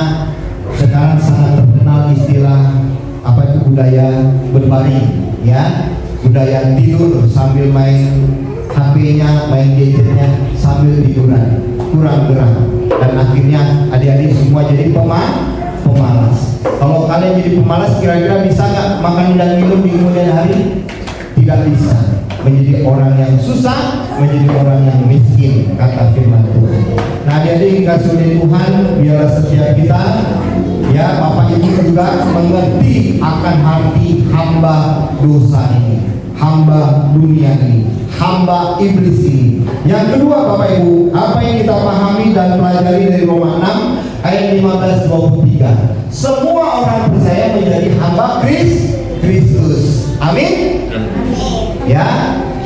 sekarang sangat terkenal istilah apa itu budaya berbaring, ya, budaya tidur sambil main HP-nya, main gadgetnya sambil tiduran, kurang gerak, dan akhirnya adik-adik semua jadi pemalas. Kalau kalian jadi pemalas, kira-kira bisa nggak makan dan minum di kemudian hari? Tidak bisa. Menjadi orang yang susah, menjadi orang yang miskin, kata firman Tuhan. Nah adik-adik dikasih oleh Tuhan, biarlah setiap kita, ya Bapak Ibu juga mengerti akan hati hamba dosa ini, hamba dunia ini, hamba iblis ini. Yang kedua Bapak Ibu, apa yang kita pahami dan pelajari dari Roma 6 ayat 15-23, semua orang percaya menjadi hamba Kristus. Amin. Ya,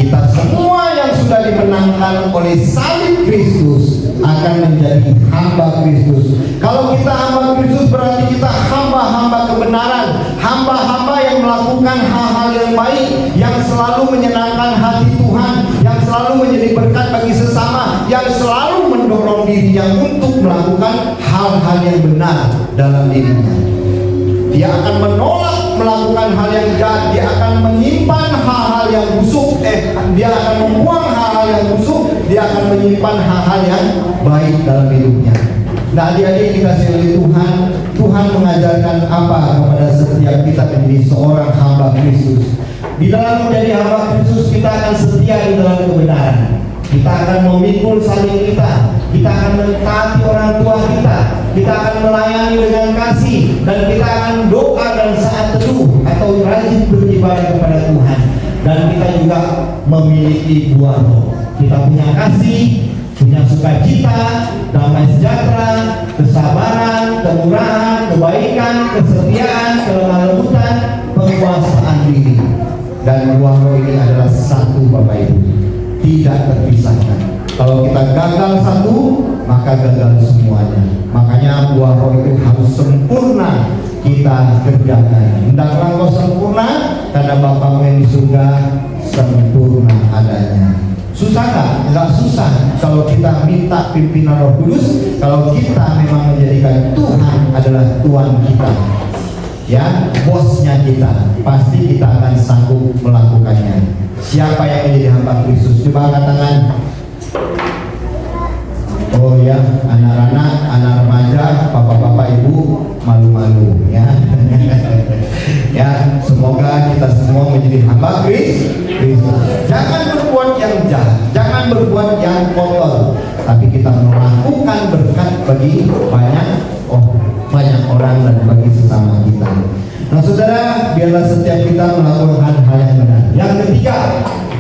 kita semua yang sudah dimenangkan oleh salib Kristus akan menjadi hamba Kristus. Kalau kita hamba Kristus, berarti kita hamba-hamba kebenaran, hamba-hamba yang melakukan hal-hal yang baik, yang selalu menyenangkan hati Tuhan, yang selalu menjadi berkat bagi sesama, yang selalu mendorong dirinya untuk melakukan hal-hal yang benar dalam dirinya. Dia akan menolak melakukan hal yang jahat, dia akan menyimpan hal-hal yang busuk, dia akan membuang hal-hal yang busuk, dia akan menyimpan hal-hal yang baik dalam hidupnya. Nah adik-adik dikasih oleh Tuhan, Tuhan mengajarkan apa kepada setiap kita menjadi seorang hamba Kristus. Di dalam menjadi hamba Kristus, kita akan setia di dalam kebenaran. Kita akan memikul salib kita akan mentaati orang tua kita akan melayani dengan kasih, dan kita akan doa dan saat teduh atau rajin beribadah kepada Tuhan. Dan kita juga juga memiliki buah roh. Kita punya kasih, punya sukacita, damai sejahtera, kesabaran, kemurahan, kebaikan, kesetiaan, kelemah lembutan, penguasaan diri. Dan buah roh ini adalah satu, Bapak Ibu, tidak terpisahkan. Kalau kita gagal satu, maka gagal semuanya. Makanya buah roh itu harus sempurna kita kerjakan. Hendaklah engkau sempurna, karena Bapamu yang di surga sempurna adanya. Susah nggak? Nggak susah kalau kita minta pimpinan Roh Kudus. Kalau kita memang menjadikan Tuhan adalah Tuhan kita, ya, bosnya kita, pasti kita akan sanggup melakukannya. Siapa yang menjadi hamba Kristus? Coba angkat tangan. Oh ya, anak-anak, anak remaja, bapak-bapak, ibu, malu-malu ya. Ya, semoga kita semua menjadi hamba Kristus. Jangan berbuat yang jahat, jangan berbuat yang kotor, tapi kita melakukan berkat bagi banyak orang dan bagi sesama kita. Nah, saudara, biarlah setiap kita melakukan hal yang benar. Yang ketiga,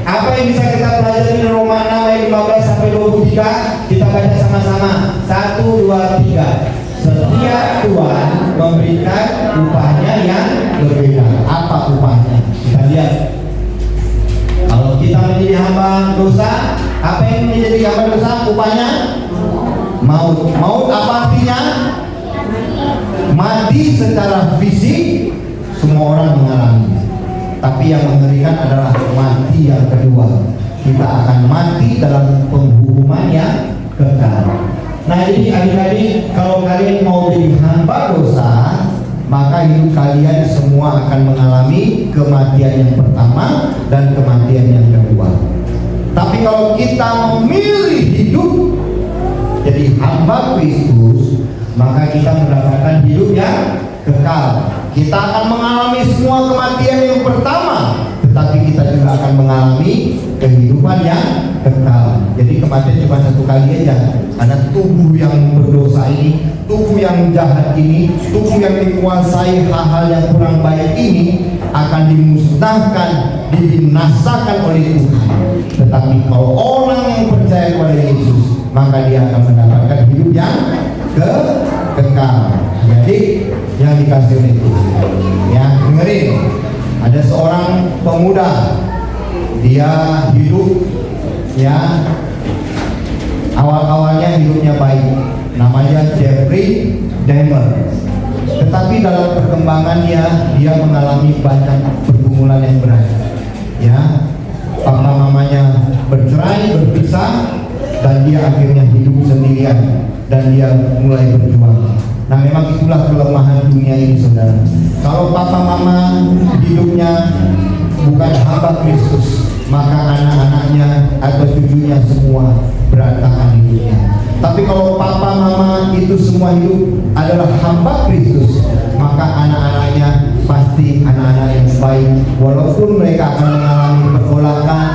apa yang bisa kita pelajari di Roma 6 ayat 15 sampai 23? Kita baca sama-sama. 1, 2, 3. Setiap Tuhan memberikan upahnya yang berbeda. Apa upahnya? Kita lihat. Kalau kita menjadi hamba dosa, apa yang menjadi hamba dosa? Upahnya maut. Maut apa artinya? Mati secara fisik. Semua orang mengalami. Tapi yang mengerikan adalah mati yang kedua. Kita akan mati dalam penghukuman yang kekal. Nah, jadi adik-adik, kalau kalian mau jadi hamba dosa, maka hidup kalian semua akan mengalami kematian yang pertama dan kematian yang kedua. Tapi kalau kita memilih hidup jadi hamba Kristus, maka kita mendapatkan hidup yang kekal. Kita akan mengalami semua kematian yang pertama, tetapi kita juga akan mengalami kehidupan yang kekal. Jadi kematian cuma satu kali aja, karena tubuh yang berdosa ini, tubuh yang jahat ini, tubuh yang dikuasai hal-hal yang kurang baik ini akan dimusnahkan, dibinasakan oleh Tuhan. Tetapi kalau orang yang percaya kepada Yesus, maka dia akan mendapatkan hidup yang kekal. Jadi yang dikasih oleh Tuhan, ya, dengerin. Ada seorang pemuda, dia hidup, ya, awal-awalnya hidupnya baik, namanya Jeffrey Dahmer. Tetapi dalam perkembangannya dia mengalami banyak pergumulan yang berat, ya. Papa mamanya bercerai, berpisah, dan dia akhirnya hidup sendirian, dan dia mulai berjuang. Nah, memang itulah kelemahan dunia ini, saudara. Kalau papa mama hidupnya bukan hamba Kristus, maka anak-anaknya atau cucunya semua berantakan hidupnya. Tapi kalau papa mama itu semua hidup adalah hamba Kristus, maka anak-anaknya pasti anak-anak yang baik. Walaupun mereka akan mengalami pergolakan,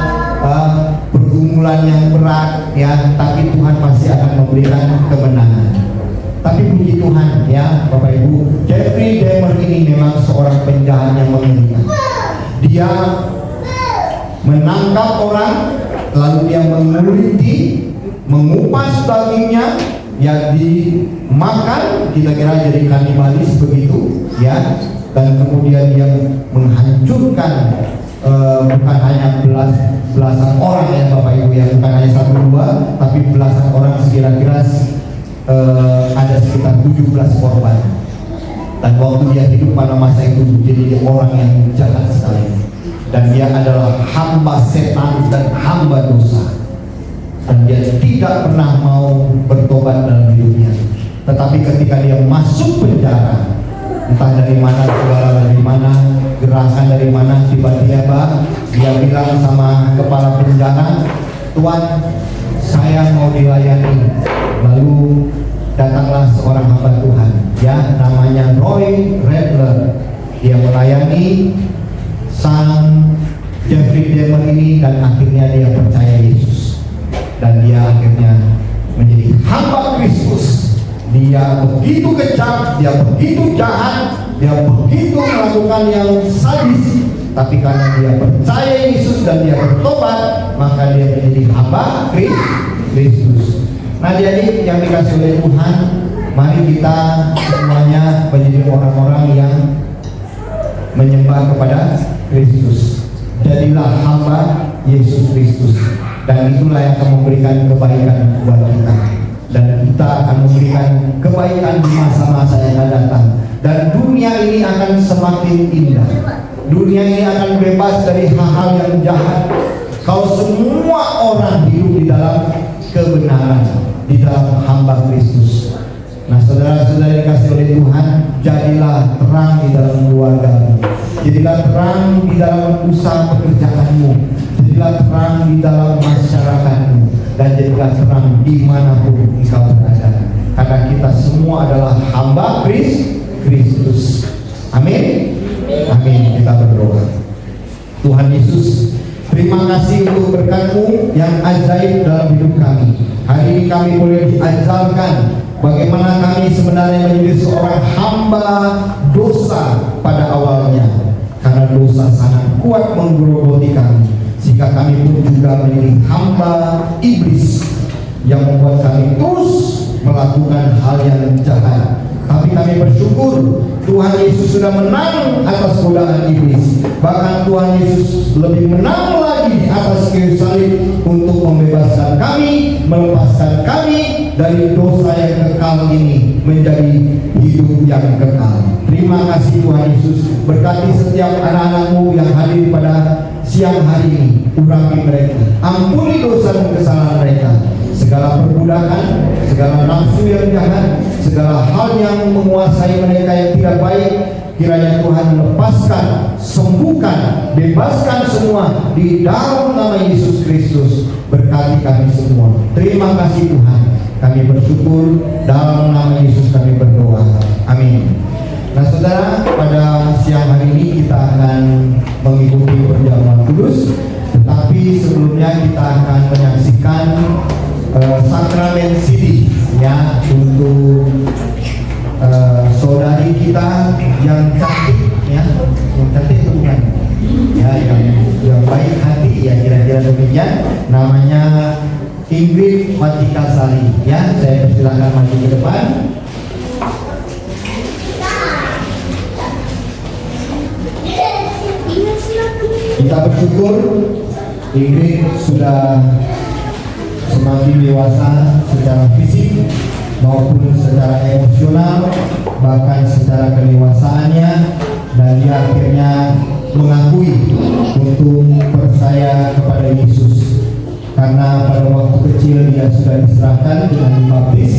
pergumulan yang berat, ya, tapi Tuhan pasti akan memberikan kemenangan. Tapi puji Tuhan, ya Bapak Ibu, Jeffrey Dahmer ini memang seorang penjahat yang mengerikan. Dia menangkap orang, lalu dia menguliti, mengupas dagingnya, yang dimakan, kita kira jadi kanibalis begitu, ya. Dan kemudian dia menghancurkan bukan hanya belasan orang, ya Bapak Ibu, ya, bukan hanya 1-2, tapi belasan orang, kira-kira ada sekitar 17 korban. Dan waktu dia hidup pada masa itu, jadi dia orang yang jahat sekali. Dan dia adalah hamba setan dan hamba dosa. Dan dia tidak pernah mau bertobat dalam hidupnya. Tetapi ketika dia masuk penjara, entah dari mana, suara dari mana, gerakan dari mana, tiba-tiba dia bilang sama kepala penjara, "Tuan, saya mau dilayani." Lalu datanglah seorang hamba Tuhan, ya, namanya Roy Redler. Dia melayani sang Jeffrey Dahmer ini, dan akhirnya dia percaya Yesus, dan dia akhirnya menjadi hamba Kristus. Dia begitu kejam, dia begitu jahat, dia begitu melakukan yang sadis, tapi karena dia percaya Yesus dan dia bertobat, maka dia menjadi hamba Kristus. Nah, jadi yang dikasih oleh Tuhan, mari kita semuanya menjadi orang-orang yang menyembah kepada Kristus. Jadilah hamba Yesus Kristus, dan itulah yang akan memberikan kebaikan buat kita, dan kita akan memberikan kebaikan di masa-masa yang akan datang. Dan dunia ini akan semakin indah. Dunia ini akan bebas dari hal-hal yang jahat kalau semua orang hidup di dalam kebenaran, di dalam hamba Kristus. Nah, saudara-saudara dikasih oleh Tuhan, jadilah terang di dalam keluargamu, jadilah terang di dalam usaha pekerjaanmu, jadilah terang di dalam masyarakatmu, dan jadilah terang dimanapun engkau berada. Karena kita semua adalah hamba Kristus. Amin. Amin. Kita berdoa. Tuhan Yesus, terima kasih untuk berkat-Mu yang ajaib dalam hidup kami. Hari ini kami boleh diajarkan bagaimana kami sebenarnya menjadi seorang hamba dosa pada awalnya, karena dosa sangat kuat menggerogoti kami, sehingga kami pun juga menjadi hamba iblis yang membuat kami terus melakukan hal yang jahat. Tapi kami bersyukur Tuhan Yesus sudah menang atas godaan iblis. Bahkan Tuhan Yesus lebih menang lagi di atas kayu salib untuk membebaskan kami, melepaskan kami dari dosa yang kekal ini menjadi hidup yang kekal. Terima kasih Tuhan Yesus. Berkati setiap anak-anak-Mu yang hadir pada siang hari ini. Urapi mereka, ampuni dosa dan kesalahan mereka, segala perbudakan, segala nafsu yang jahat, segala hal yang menguasai mereka yang tidak baik. Kiranya Tuhan lepaskan, sembuhkan, bebaskan semua di dalam nama Yesus Kristus. Berkati kami semua. Terima kasih Tuhan. Kami bersyukur, dalam nama Yesus kami berdoa. Amin. Nah, saudara, pada siang hari ini kita akan mengikuti perjamuan kudus. Tetapi sebelumnya kita akan menyaksikan sakramen sidi, ya, untuk saudari kita yang cantik, ya, yang cantik bukan, ya, yang baik hati, ya, kira-kira demikian. Namanya Ingrid Matika Sari, ya. Saya persilakan maju ke depan. Kita bersyukur Ingrid sudah semakin dewasa secara fisik maupun secara emosional, bahkan secara kedewasaannya, dan dia akhirnya mengakui untuk percaya kepada Yesus. Karena pada waktu kecil dia sudah diserahkan dengan dibaptis,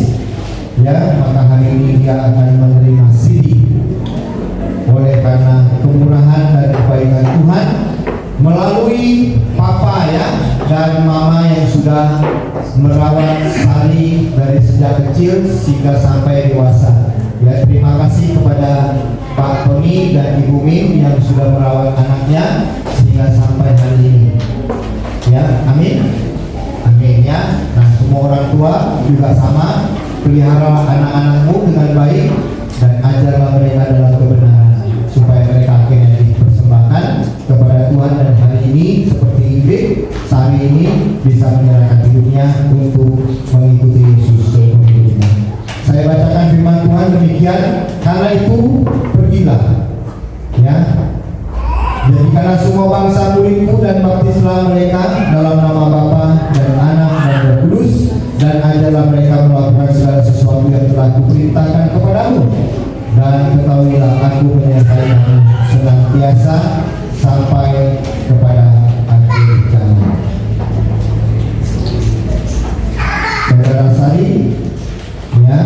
ya, maka hari ini dia akan menerima sidi. Oleh karena kemurahan dan kebaikan Tuhan melalui papa, ya, dan mama yang sudah merawat Sari dari sejak kecil sehingga sampai dewasa. Ya, terima kasih kepada Pak Tony dan Ibu Min yang sudah merawat anaknya sehingga sampai hari ini. Ya, amin. Amin, ya. Nah, semua orang tua juga sama, pelihara anak-anakmu dengan baik dan ajarlah mereka dalam kebenaran supaya mereka akhirnya dipersembahkan kepada Tuhan, dan hari ini seperti Ingrid Sari ini bisa menyerahkan hidupnya untuk mengikuti Yesus seumur hidupnya. Saya bacakan firman Tuhan demikian, karena itu pergilah, ya, jadikanlah semua bangsa muridku dan baptislah mereka dalam nama Bapa dan Anak dan Roh Kudus, dan ajarlah mereka melakukan segala sesuatu yang telah kuperintahkan kepadamu. Dan ketahuilah aku menyertai-Mu senantiasa sampai kepada akhir zaman. Saudara Sari, ya,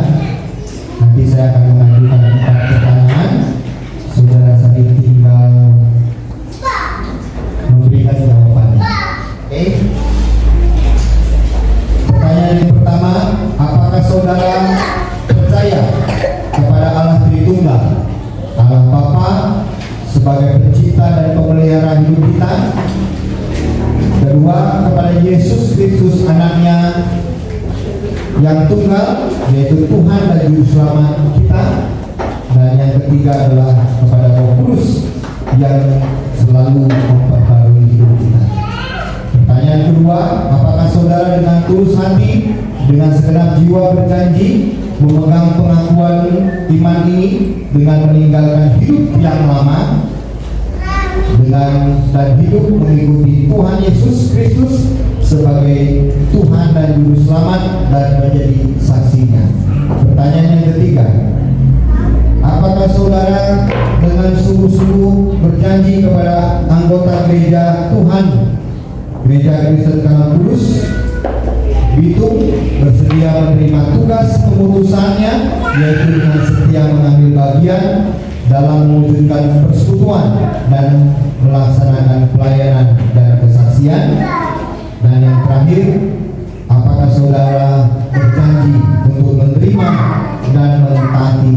nanti saya akan mengajukan 4 pertanyaan. Saudara Sari tinggal memberikan jawabannya. Oke? Pertanyaan yang pertama, apakah saudara percaya kepada Allah Tritunggal, Allah Bapa sebagai pencipta dan pemelihara hidup kita? Kedua, kepada Yesus Kristus anaknya yang tunggal, yaitu Tuhan dan Juru Selamat kita. Dan yang ketiga adalah kepada Roh Kudus yang selalu memperbarui hidup kita. Pertanyaan kedua, apakah saudara dengan tulus hati, dengan segenap jiwa berjanji memegang pengakuan iman ini dengan meninggalkan hidup yang lama dan hidup mengikuti Tuhan Yesus Kristus sebagai Tuhan dan Juru Selamat dan menjadi saksinya? Pertanyaan yang ketiga, apakah saudara dengan sungguh-sungguh berjanji kepada anggota gereja Tuhan, Gereja Kristen Kanal Kudus Bitung, bersedia menerima tugas keputusannya, yaitu dengan setia mengambil bagian dalam mewujudkan persekutuan dan melaksanakan pelayanan dan kesaksian? Dan yang terakhir, apakah saudara berjanji untuk menerima dan mentaati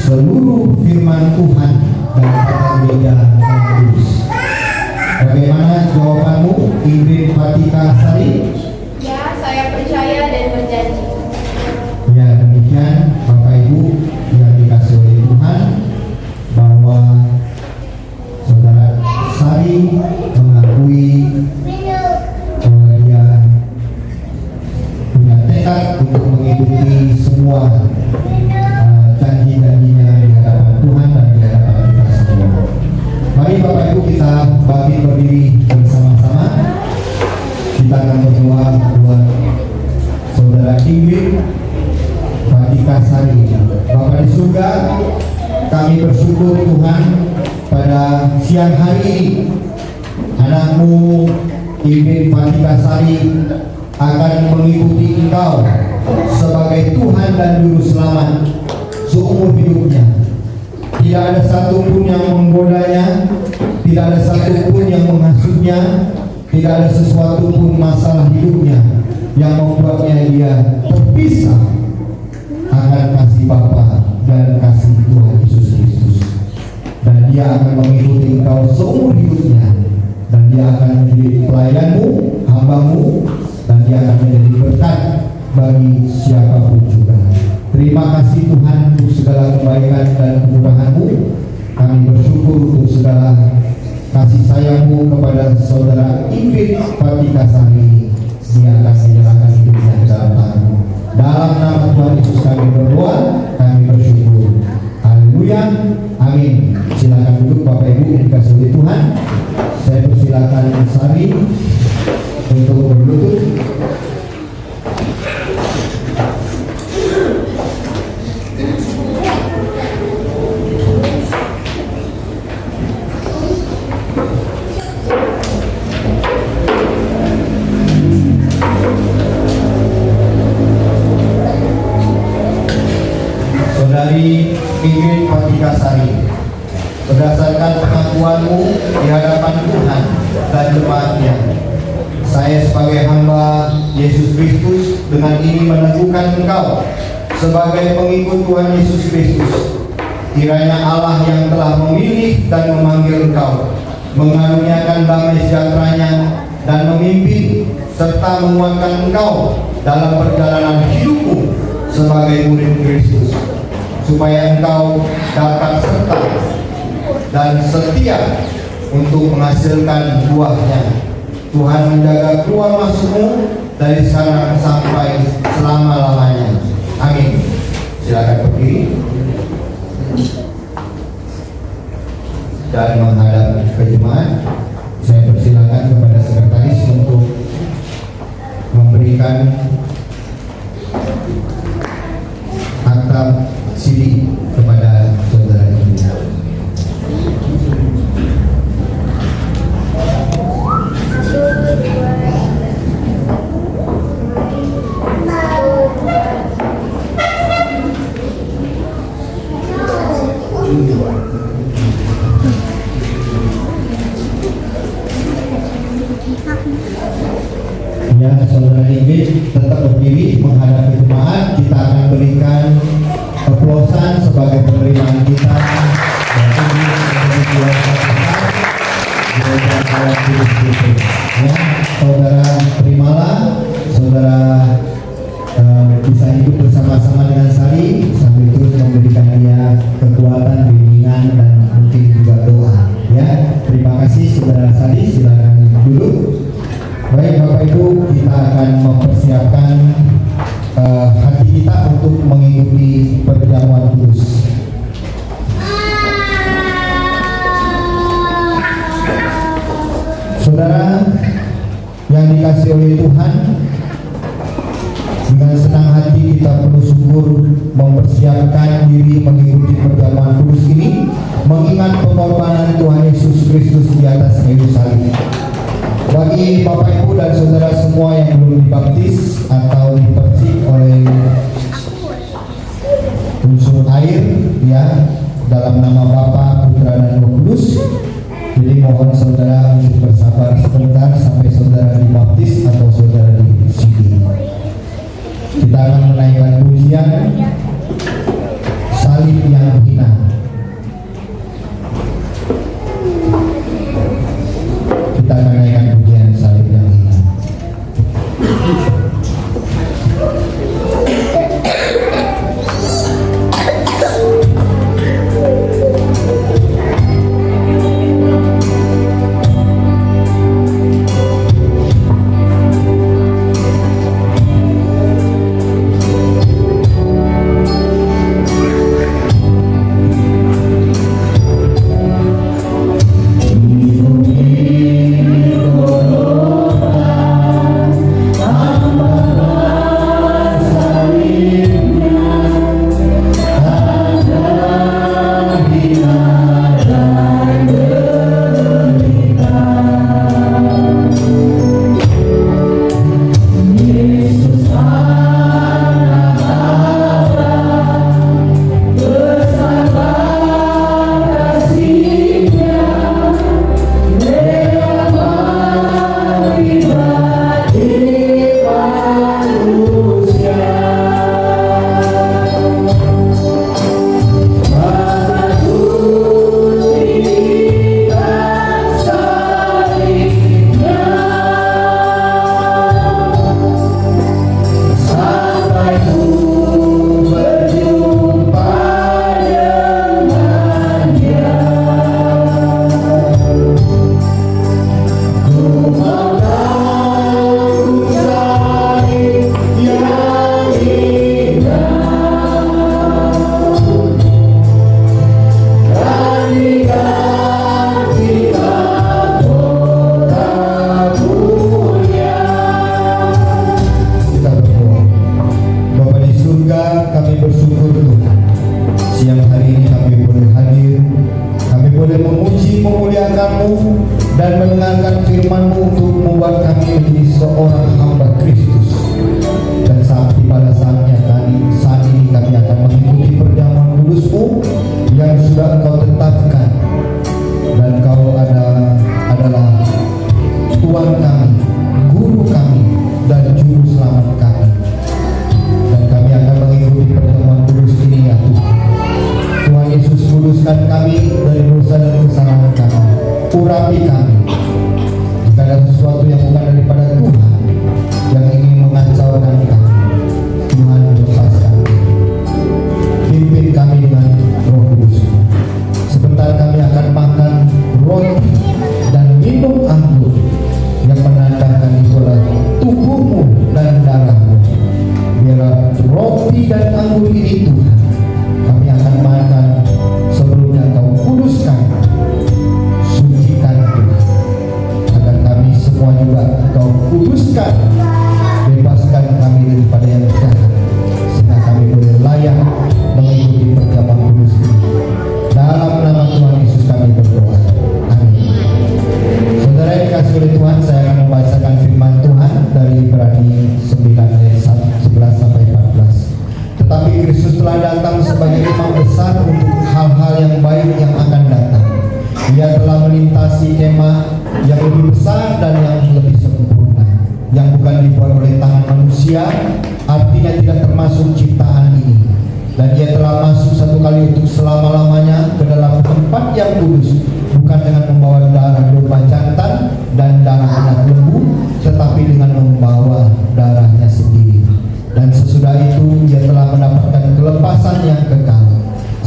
seluruh firman Tuhan dan kata gereja Kanal Kudus? Bagaimana jawabanmu, Ingrid Fatika Sari? Ya, saya percaya dan berjanji. Ya, demikian Bapak Ibu yang dikasih oleh Tuhan, bahwa saudara Sari mengakui bahwa dia punya tekad untuk mengikuti semua janji-janjinya di hadapan Tuhan dan di hadapan kita semua. Mari Bapak Ibu kita bangkit berdiri bersama-sama. Kita akan berdoa buat saudara Ingrid Fatika Sari. Bapak di surga, kami bersyukur Tuhan pada siang hari ini anakmu Ingrid Fatika Sari akan mengikuti Engkau sebagai Tuhan dan Juru Selamat seumur hidupnya. Tidak ada satupun yang menggodanya, tidak ada satupun yang menghasutnya, tidak ada sesuatu pun masalah hidupnya yang membuatnya dia terpisah akan kasih Bapa dan kasih Tuhan Yesus Kristus. Dan dia akan mengikuti Engkau seumur hidupnya, dan dia akan menjadi pelayanmu, hambamu, dan dia akan menjadi berkat bagi siapapun juga. Terima kasih Tuhan untuk segala kebaikan dan kemurahan-Mu. Kami bersyukur untuk segala kasih sayang-Mu kepada saudara Ingrid Fatika Sari. Dia akan menyerahkan hidupnya ke dalam tangan-Mu. Dalam nama Tuhan Yesus kami berdoa, kami bersyukur. Haleluya, amin. Silakan duduk Bapak Ibu yang dikasih oleh Tuhan. Saya persilakan Sari untuk berlutut. Saudari Ingrid Fatika Sari, berdasarkan pengakuanmu di hadapan Tuhan dan jemaatnya, saya sebagai hamba Yesus Kristus dengan ini meneguhkan engkau sebagai pengikut Tuhan Yesus Kristus. Kiranya Allah yang telah memilih dan memanggil engkau mengaruniakan damai sejahteranya dan memimpin serta menguatkan engkau dalam perjalanan hidupmu sebagai murid Kristus, supaya engkau dapat serta dan setia untuk menghasilkan buahnya. Tuhan menjaga keluar masukmu dari sekarang sampai selama-lamanya. Amin. Silakan berdiri dan menghadap ke jemaat. Saya persilakan kepada sekretaris untuk memberikan akta CD kepada saudara ini. Ya, saudara Ingrid tetap berdiri menghadap jemaat. Kita akan berikan oplosan sebagai penerimaan kita. Ya, saudara terimalah, saudara bisa hidup bersama-sama dengan Sari sambil terus memberikan dia kekuatan, bimbingan dan mungkin juga doa. Ya, terima kasih. Baik Bapak Ibu, kita akan mempersiapkan hati kita untuk mengikuti perjamuan kudus. Saudara yang dikasihi oleh Tuhan, dengan senang hati kita bersyukur mempersiapkan diri mengikuti perjamuan kudus ini, mengingat pengorbanan Tuhan Yesus Kristus di atas kayu salib. Bagi Bapak Ibu dan saudara semua yang belum dibaptis atau dipercik oleh unsur air, ya, dalam nama Bapa, Putra dan Roh Kudus, jadi mohon saudara untuk bersabar sebentar sampai saudara dibaptis atau saudara disidi. Kita akan menaikkan pujian salib yang hina. Kita akan naikkan pujian salib yang hina.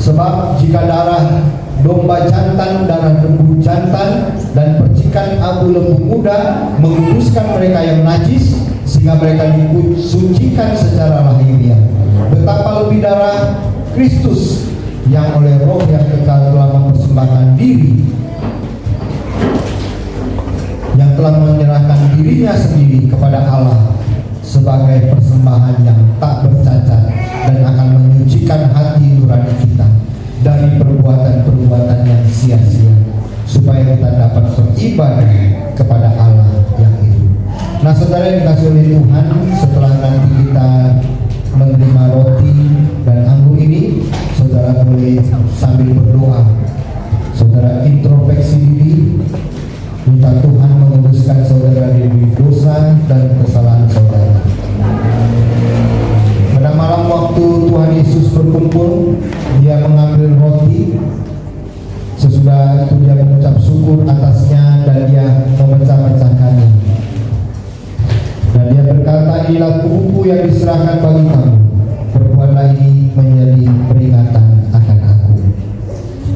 Sebab jika darah domba jantan, darah lembu jantan, dan percikan membersihkan abu lembu muda, menguduskan mereka yang najis, sehingga mereka disucikan secara lahiriah. Betapa lebih darah Kristus yang oleh Roh yang kekal telah mempersembahkan diri, yang telah menyerahkan dirinya sendiri kepada Allah sebagai persembahan yang tak bercacat dan akan menyucikan hati nurani kita dari perbuatan-perbuatan yang sia-sia, supaya kita dapat beribadah kepada Allah yang hidup. Nah, saudara yang dikasihi oleh Tuhan, setelah nanti kita menerima roti dan anggur ini, saudara boleh sambil berdoa, saudara introspeksi diri, minta Tuhan menguduskan saudara dari dosa dan kesalahan saudara. Pada malam waktu Tuhan Yesus berkumpul, dia mengambil roti, sesudah itu dia mengucap syukur atasnya dan dia memecah-mecahkannya. Dan dia berkata, inilah tubuhku yang diserahkan bagi kamu, perbuatlah ini menjadi peringatan akan aku.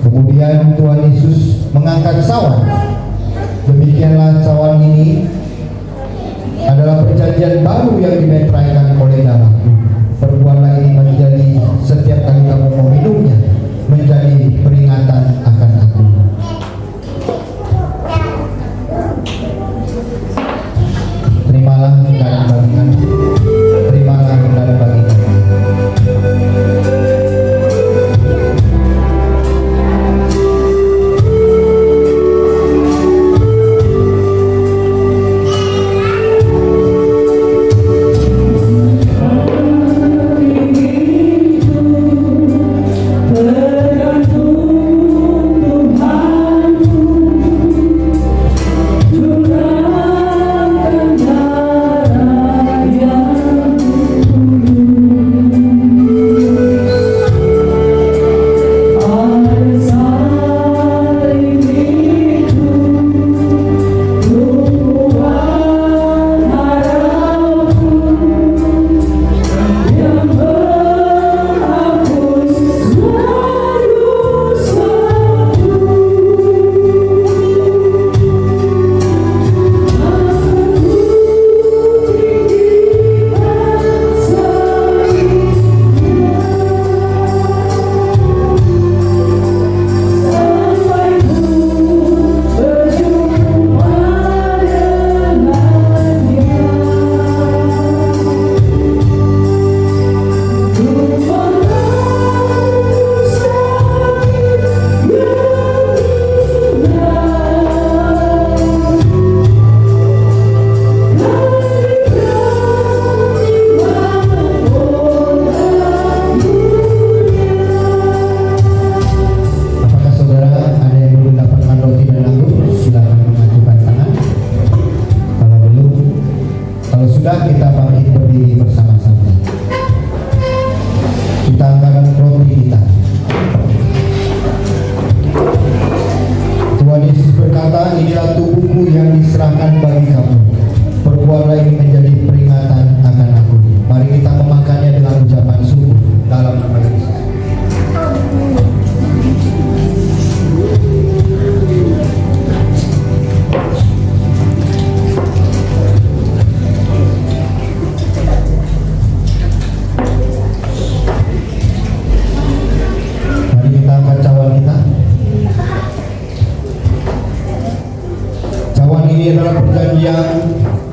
Kemudian Tuhan Yesus mengangkat cawan. Demikianlah cawan ini adalah perjanjian baru yang dimeteraikan oleh darahku. Perbuatlah ini menjadi, setiap kali kamu meminumnya, menjadi peringatan akan aku. Terimalah dan bagikan, terimalah dan bagikan.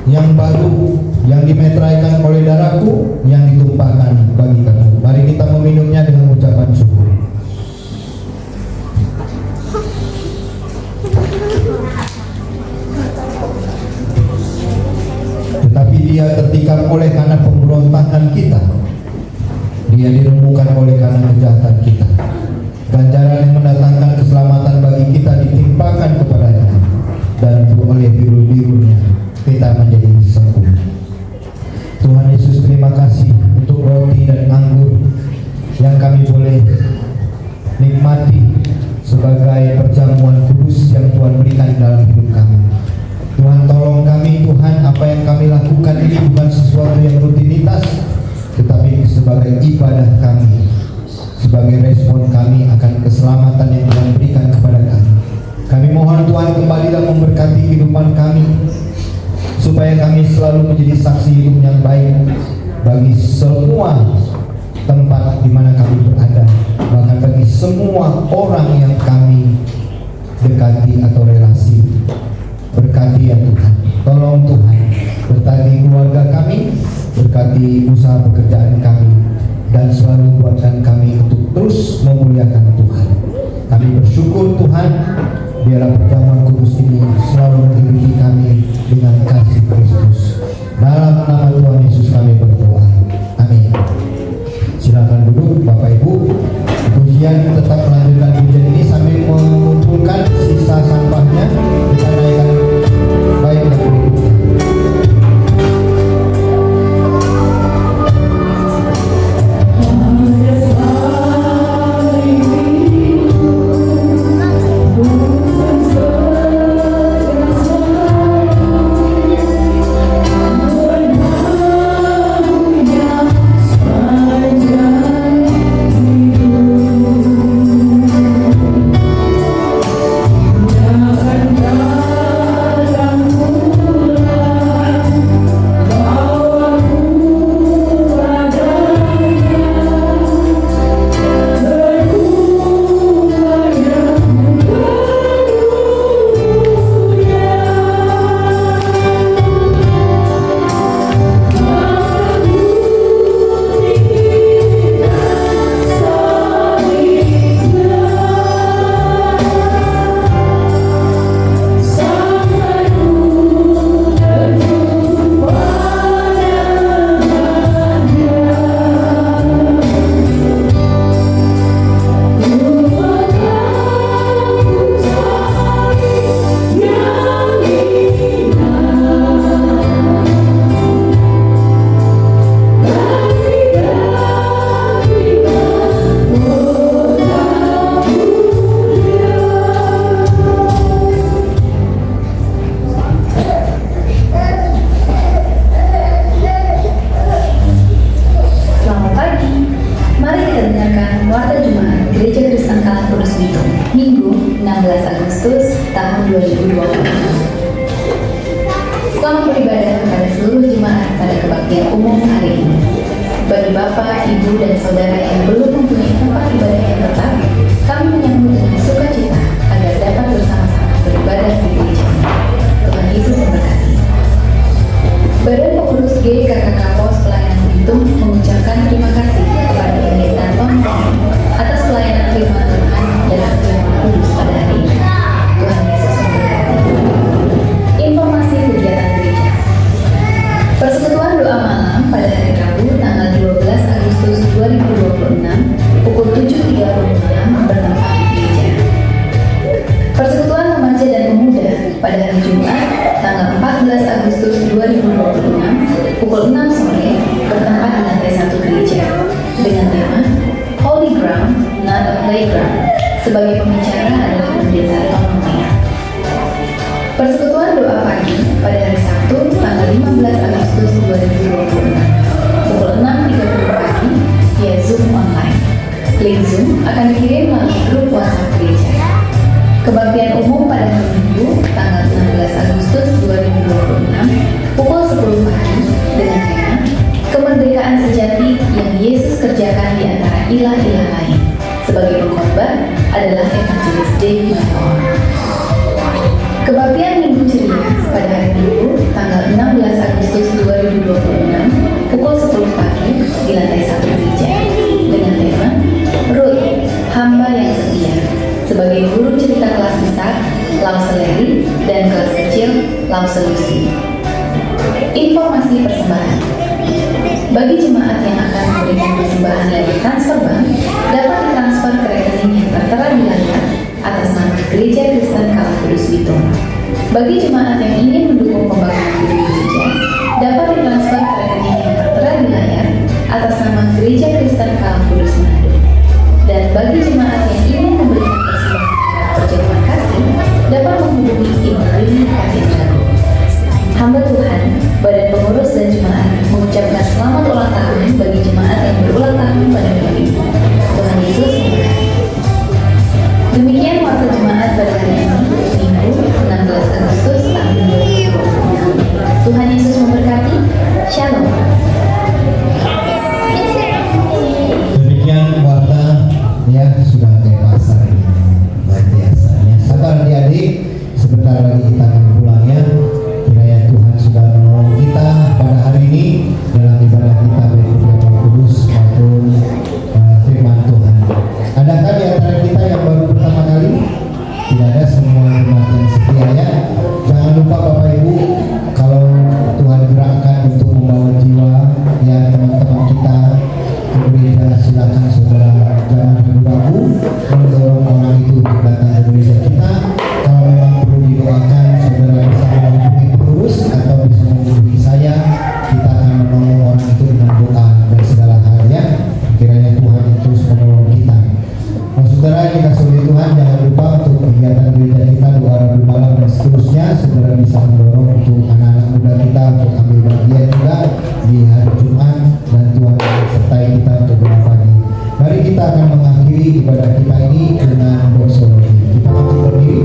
yang baru yang dimeteraikan oleh darahku yang ditumpahkan bagi kamu. Mari kita meminumnya dengan ucapan syukur. Tetapi dia tertikam oleh karena pemberontakan kita, dia diremukkan oleh karena kejahatan kita. Ganjaran yang mendatangkan keselamatan bagi kita ditimpakan kepadanya, dan oleh biru-birunya kita menjadi sembuh. Tuhan Yesus, terima kasih untuk roti dan anggur yang kami boleh nikmati sebagai perjamuan kudus yang Tuhan berikan dalam hidup kami. Tuhan, tolong kami Tuhan, apa yang kami lakukan ini bukan sesuatu yang rutinitas, tetapi sebagai ibadah kami, sebagai respon kami akan keselamatan yang Tuhan berikan kepada kami. Kami mohon Tuhan kembalilah memberkati kehidupan kami, supaya kami selalu menjadi saksi hidup yang baik bagi semua tempat di mana kami berada, bahkan bagi semua orang yang kami dekati atau relasi. Berkati ya Tuhan, tolong Tuhan, berkati keluarga kami, berkati usaha pekerjaan kami, dan selalu buatkan kami untuk terus memuliakan Tuhan. Kami bersyukur Tuhan, biarlah perjamuan kudus ini selalu menghidupi kami dengan kasih Kristus. Dalam nama Tuhan Yesus kami berdoa, amin. Silakan duduk Bapak Ibu. Pujian tetap melanjutkan pujian ini sambil mengumpulkan sisa sampahnya. Kita naikkan baik dan berikutnya. Informasi persembahan. Bagi jemaat yang akan memberikan persembahan lewat transfer bank, dapat ditransfer ke rekening yang tertera di layar atas nama Gereja Kristen Kala Kudus Bitung. Bagi jemaat yang ingin mendukung pembangunan gedung gereja, dapat ditransfer ke rekening yang tertera di layar atas nama Gereja Kristen Kala Kudus Manado. Dan bagi jemaat yang ingin memberikan persembahan perjamuan kasih, dapat menghubungi Ibu Rini Katindrago. Hamba Tuhan, Badan Pengurus dan Jemaat mengucapkan selamat ulang tahun bagi jemaat yang berulang tahun pada hari ini. Tuhan Yesus memberkati. Demikian waktu jemaat pada hari ini, Minggu 16 Agustus ibadah kita ini dengan doksologi. Kita masih berdiri.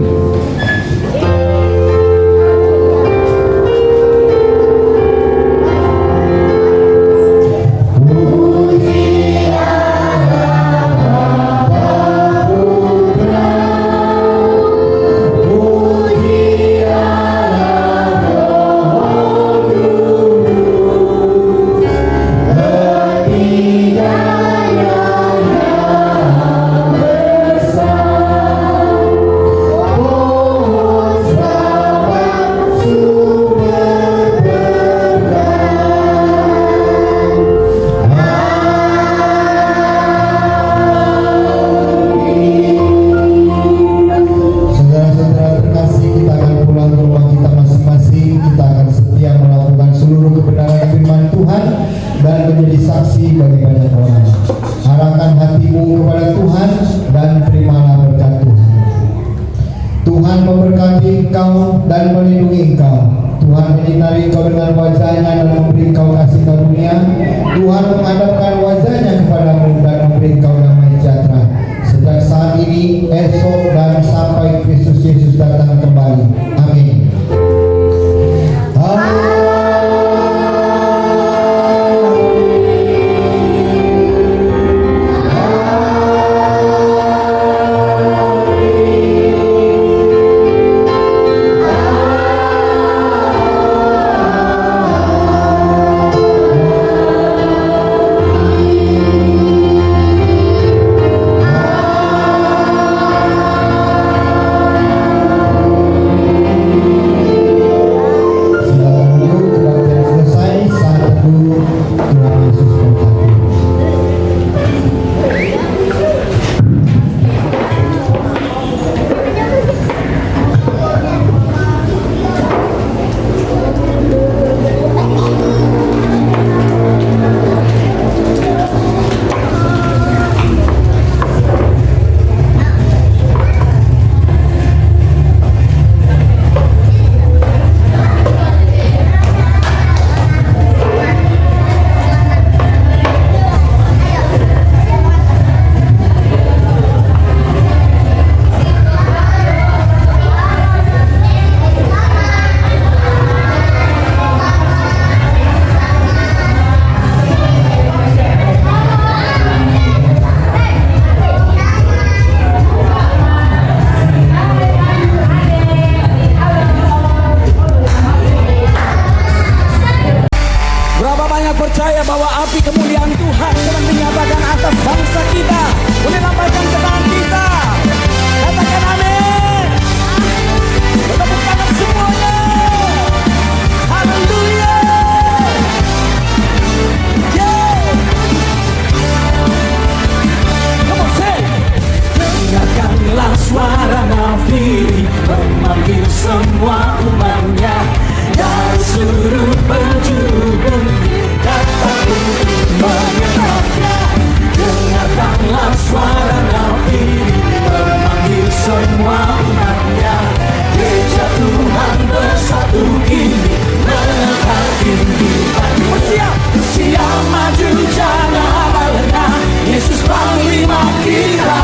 Dan melindungi engkau. Tuhan menyinari engkau dengan wajah-Nya dan memberi engkau kasih karunia. Tuhan menghadapkan wajah-Nya kepadamu dan memberi engkau damai sejahtera. Sejak saat ini, esok, dan sampai Kristus Yesus datang kembali. Amin. Percaya bahwa api kemuliaan Tuhan sedang dinyatakan atas bangsa kita. Boleh lambaikan tangan kita. Katakan amin. Bertepuk tangan semuanya. Haleluya. Yeah. Come on, say. Dengarkanlah suara nabi memanggil semua umatnya dari seluruh penjuru bumi. Datang untuk mengenalnya. Dengarkanlah suara nabi memanggil semua umatnya. Gereja Tuhan bersatu kini melangkah tinggi. Siap, siap maju jangan lengah. Yesus panglima kita.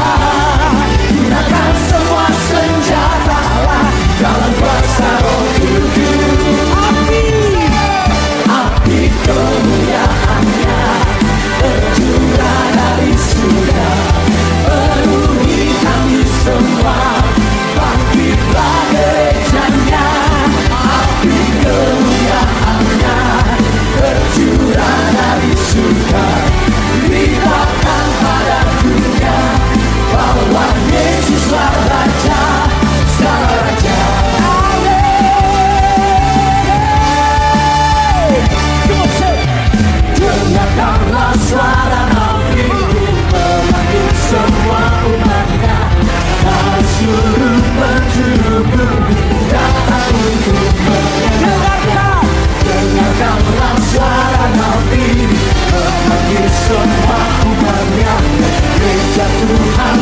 Gunakan semua senjata dalam kuasa Roh Kudus. Api kemuliaan-Nya tercurah dari surga, penuhi kami semua, bangkitlah gereja-Nya. Api kemuliaan-Nya tercurah dari surga, beritakan pada dunia bahwa Yesuslah Raja, segala raja. Dengarkanlah suara nabi memanggil semua umatnya dari seluruh penjuru bumi. Datang untuk mendengarkan. Dengarkanlah suara nabi memanggil semua umatnya. Gereja Tuhan